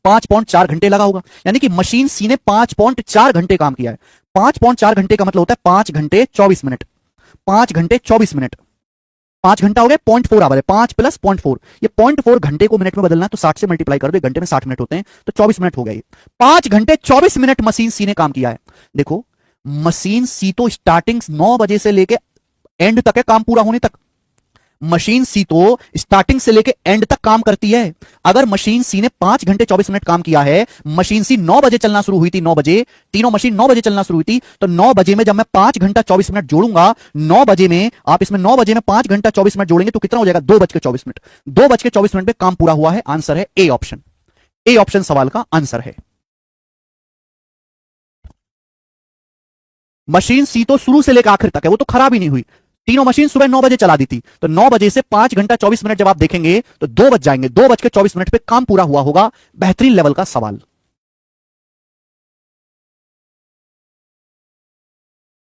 5.4 घंटे लगा होगा। यानी कि मशीन सी ने 5.4 घंटे काम किया है। 5.4 घंटे का मतलब होता है 5 घंटे 24 मिनट, 5 घंटे 24 मिनट, 5 घंटा हो गया 0.4 आवर है, 5 प्लस 0.4, ये 0.4 घंटे को मिनट में बदलना है, तो 60 से मल्टीप्लाई कर दो, एक घंटे में 60 मिनट होते हैं, तो 24 मिनट हो गया। ये 5 घंटे 24 मिनट मशीन सी ने काम किया है। देखो मशीन सी तो स्टार्टिंग 9 बजे से लेके एंड तक है, काम पूरा होने तक। मशीन सी तो स्टार्टिंग से लेके एंड तक काम करती है। अगर मशीन सी ने 5 घंटे 24 मिनट काम किया है, मशीन सी 9 बजे चलना शुरू हुई थी, 9 बजे, तीनों मशीन 9 बजे चलना शुरू हुई थी, तो 9 बजे में जब मैं 5 घंटा 24 मिनट जोड़ूंगा, 9 बजे में आप इसमें 9 बजे में 5 घंटा 24 मिनट जोड़ेंगे तो कितना हो जाएगा? 2:24 2:24 में काम पूरा हुआ है। आंसर है ए ऑप्शन। ए ऑप्शन सवाल का आंसर है। मशीन सी तो शुरू से लेकर आखिर तक है, वो तो खराब ही नहीं हुई। तीनों मशीन सुबह 9 बजे चला दी थी, तो 9 बजे से 5 घंटा 24 मिनट जब आप देखेंगे तो 2 बज जाएंगे, 2:24 पे काम पूरा हुआ होगा। बेहतरीन लेवल का सवाल।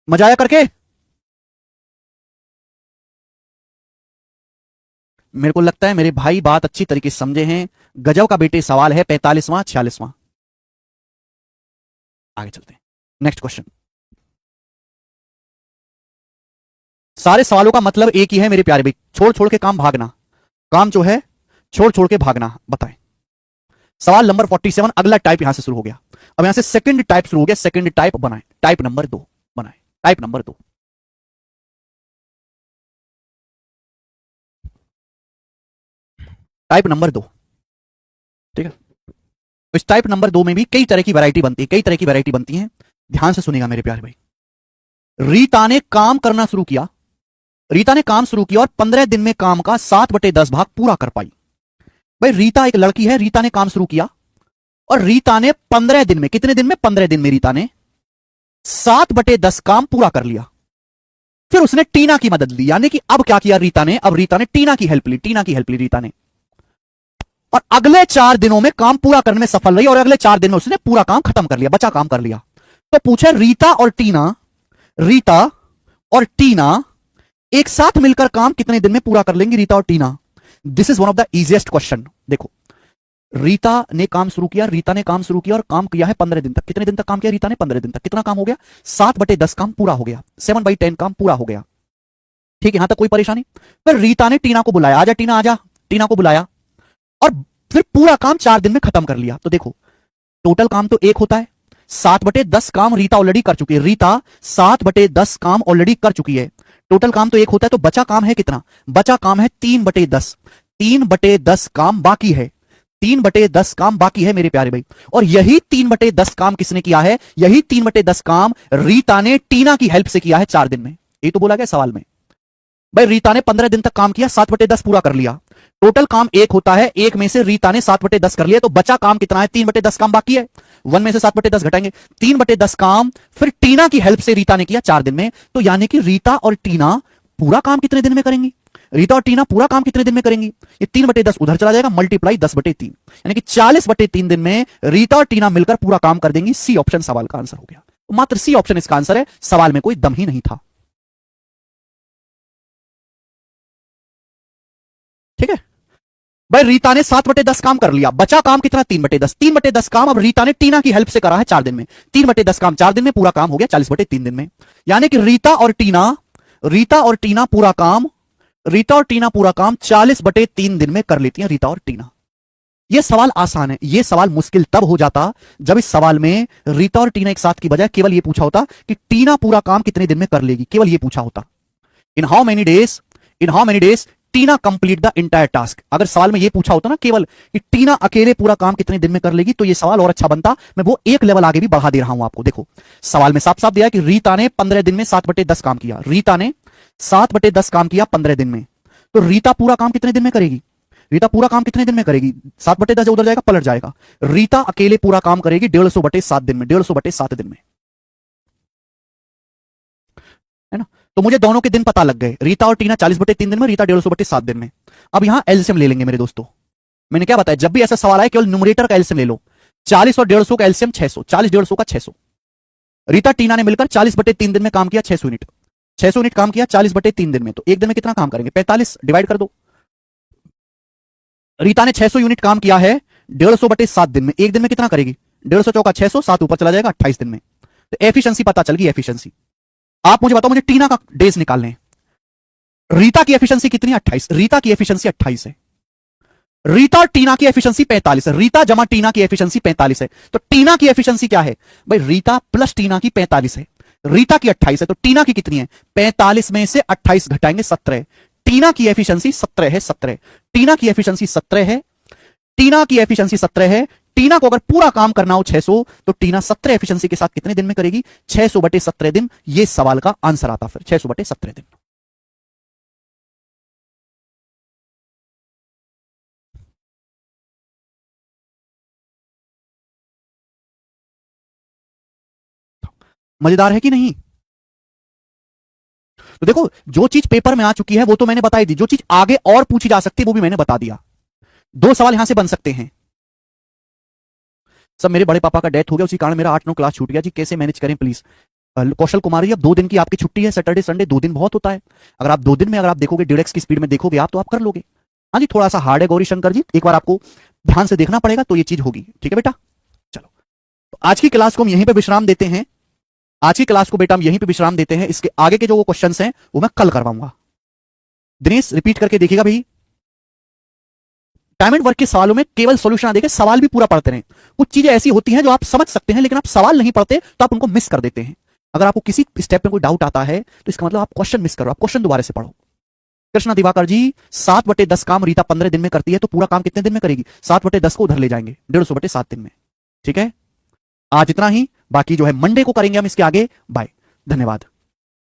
मजा आया करके? मेरे को लगता है मेरे भाई बात अच्छी तरीके से समझे हैं। गजब का बेटे सवाल है। 45वां 46वां। आगे चलते हैं। Next question. सारे सवालों का मतलब एक ही है मेरे प्यारे भाई, छोड़ छोड़ के काम भागना। काम जो है छोड़ छोड़ के भागना। बताएं सवाल नंबर 47। अगला टाइप यहां से शुरू हो गया। अब यहां से सेकंड टाइप शुरू हो गया। सेकंड टाइप बनाएं। टाइप नंबर 2 बनाएं। Type number 2। Type number 2। ठीक है। इस टाइप नंबर 2 में भी कई तरह की वैरायटी बनती है, कई तरह की वैरायटी बनती है। ध्यान से सुनिएगा मेरे प्यारे भाई। रीता ने काम करना शुरू किया। रीता ने काम शुरू किया और 15 दिन में काम का 7/10 भाग पूरा कर पाई। भाई रीता एक लड़की है। रीता ने काम शुरू किया और रीता ने 15 दिन में, कितने दिन में? 15 दिन में रीता ने 7/10 काम पूरा कर लिया। फिर उसने टीना की मदद ली। यानी कि अब क्या किया रीता ने? अब रीता ने टीना की हेल्प ली। टीना की हेल्प ली रीता ने, और अगले 4 दिनों में काम पूरा करने में सफल रही और अगले 4 दिन में उसने पूरा काम खत्म कर लिया, बचा काम कर लिया। तो पूछे रीता और टीना, रीता और टीना एक साथ मिलकर काम कितने दिन में पूरा कर लेंगी? रीता और Tina. This is one of the easiest question. देखो, रीता ने काम शुरू किया, रीता ने काम शुरू किया और काम किया है 15 दिन तक। कितने दिन तक काम किया रीता ने? 15 दिन तक। कितना काम हो गया? 7/10 काम पूरा हो गया। 7/10 काम पूरा हो गया। ठीक है, यहां तक कोई परेशानी? फिर रीता ने टीना को बुलाया, आजा टीना आजा। टीना को बुलाया और फिर पूरा काम 4 दिन में खत्म कर लिया। तो देखो, टोटल काम तो एक होता है। 7/10 काम रीता ऑलरेडी कर चुकी है। रीता 7/10 काम ऑलरेडी कर चुकी है। टोटल काम तो एक होता है, तो बचा काम है कितना? बचा काम है 3/10। 3/10 काम बाकी है। 3/10 काम बाकी है मेरे प्यारे भाई। और यही 3/10 काम किसने किया है? यही 3/10 काम रीता ने टीना की हेल्प से किया है 4 दिन में। ये तो बोला गया सवाल में। भाई रीता ने 15 दिन तक काम किया, 7/10 पूरा कर लिया। टोटल काम एक होता है, एक में से रीता ने 7/10 कर लिया, तो बचा काम कितना है? 3/10 काम बाकी है। 1 में से 7/10 घटाएंगे, 3/10 काम फिर टीना की हेल्प से रीता ने किया 4 दिन में। तो यानी कि रीता और टीना पूरा काम कितने दिन में करेंगी? रीता और टीना पूरा काम कितने दिन में करेंगी? ये 3/10 उधर चला जाएगा, मल्टीप्लाई 10/3, यानी कि 40/3 दिन में रीता और टीना मिलकर पूरा काम कर देंगी। सी ऑप्शन सवाल का आंसर हो गया। तो मात्र सी ऑप्शन इसका आंसर है। सवाल में कोई दम ही नहीं था। ठीक है भाई, रीता ने 7/10 काम कर लिया, बचा काम कितना? 3/10। 3/10 काम अब रीता ने टीना की हेल्प से करा है 4 दिन में। 3/10 काम 4 दिन में, पूरा काम हो गया 40/3 दिन में। यानी कि रीता और टीना पूरा काम, रीता और टीना पूरा काम 40/3 दिन में कर लेती हैं रीता और टीना। यह सवाल आसान है। यह सवाल मुश्किल तब हो जाता जब इस सवाल में रीता और टीना एक साथ की बजाय केवल यह पूछा होता कि टीना पूरा काम कितने दिन में कर लेगी। केवल यह पूछा होता, in how many days Tina complete the entire task. अगर सवाल में यह पूछा होता ना केवल कि टीना अकेले पूरा काम कितने दिन में कर लेगी, तो यह सवाल और अच्छा बनता। मैं वो एक लेवल आगे भी बढ़ा दे रहा हूं आपको। देखो, सवाल में साफ साफ दिया कि रीता ने 15 दिन में 7/10 काम किया। रीता ने 7/10 काम किया 15 दिन में, तो रीता पूरा काम कितने दिन में करेगी? रीता पूरा काम कितने दिन में करेगी? 7/10 उधर जाएगा, पलट जाएगा। रीता अकेले पूरा काम करेगी 150/7 दिन में। 150/7 दिन में, है ना? तो मुझे दोनों के दिन पता लग गए। रीता और टीना 40/3 दिन में, रीता 150/7 दिन में। अब यहां एलसीएम ले लेंगे मेरे दोस्तों। मैंने क्या बताया, जब भी ऐसा सवाल आए केवल न्यूमरेटर का एलसीएम ले लो। 40 और 150 का एलसीएम 600। 40 150 का 600। रीता टीना ने मिलकर 40/3 दिन में काम किया 600 यूनिट। 600 यूनिट काम किया 40/3 दिन में, तो एक दिन में कितना काम करेंगे? 45 डिवाइड कर दो। रीता ने 600 यूनिट काम किया है 150/7 दिन में, एक दिन में कितना करेगी? 150 चौका 600, 7 ऊपर चला जाएगा, 28 दिन में। तो एफिशिएंसी पता चल गई। एफिशिएंसी आप मुझे बताओ, मुझे टीना का डेज निकालने हैं। रीता की एफिशिएंसी कितनी है? 28। रीता की एफिशिएंसी 28 है। रीता और टीना की एफिशिएंसी 45 है। रीता जमा टीना की एफिशिएंसी 45 है। तो टीना की एफिशिएंसी क्या है? भाई रीता प्लस टीना की 45 है, रीता की 28 है, तो टीना की कितनी है? 45 में से 28 घटाएंगे 17। टीना की एफिशिएंसी 17 है, 17। टीना की एफिशिएंसी 17 है, टीना की एफिशिएंसी 17 है। टीना को अगर पूरा काम करना हो 600, तो टीना 17 एफिशिएंसी के साथ कितने दिन में करेगी? 600 बटे 17 दिन। ये सवाल का आंसर आता फिर 600 बटे 17 दिन। मजेदार है कि नहीं? तो देखो, जो चीज पेपर में आ चुकी है वो तो मैंने बताई दी, जो चीज आगे और पूछी जा सकती है वो भी मैंने बता दिया। 2 सवाल यहां से बन सकते हैं। सब मेरे बड़े पापा का डेथ हो गया, उसी कारण मेरा 8-9 क्लास छूट गया जी, कैसे मैनेज करें प्लीज। कौशल कुमारी, अब 2 दिन की आपकी छुट्टी है, सैटरडे संडे 2 दिन बहुत होता है। अगर आप 2 दिन में अगर आप देखोगे 1.5x की स्पीड में देखोगे आप, तो आप कर लोगे। हाँ जी, थोड़ा सा हार्ड है गौरी शंकर जी, एक बार आपको ध्यान से देखना पड़ेगा तो ये चीज होगी। ठीक है बेटा, चलो तो आज की क्लास को हम यहीं पे विश्राम देते हैं। आज की क्लास को बेटा हम यहीं पे विश्राम देते हैं। इसके आगे के जो वो क्वेश्चंस हैं वो मैं कल करवाऊंगा। दिनेश रिपीट करके देखिएगा भाई। टाइम एंड वर्क के सवालों में केवल सॉल्यूशन देके सवाल भी पूरा पढ़ते रहें। कुछ चीजें ऐसी होती हैं जो आप समझ सकते हैं लेकिन आप सवाल नहीं पढ़ते तो आप उनको मिस कर देते हैं। अगर आपको किसी स्टेप में कोई डाउट आता है तो इसका मतलब आप क्वेश्चन मिस करो, आप क्वेश्चन दोबारा से पढ़ो। कृष्णा दिवाकर जी, 7/10 काम रीता 15 दिन में करती है, तो पूरा काम कितने दिन में करेगी? 7/10 को उधर ले जाएंगे, 150/7 दिन में। ठीक है, आज इतना ही, बाकी जो है मंडे को करेंगे हम इसके आगे। बाय, धन्यवाद।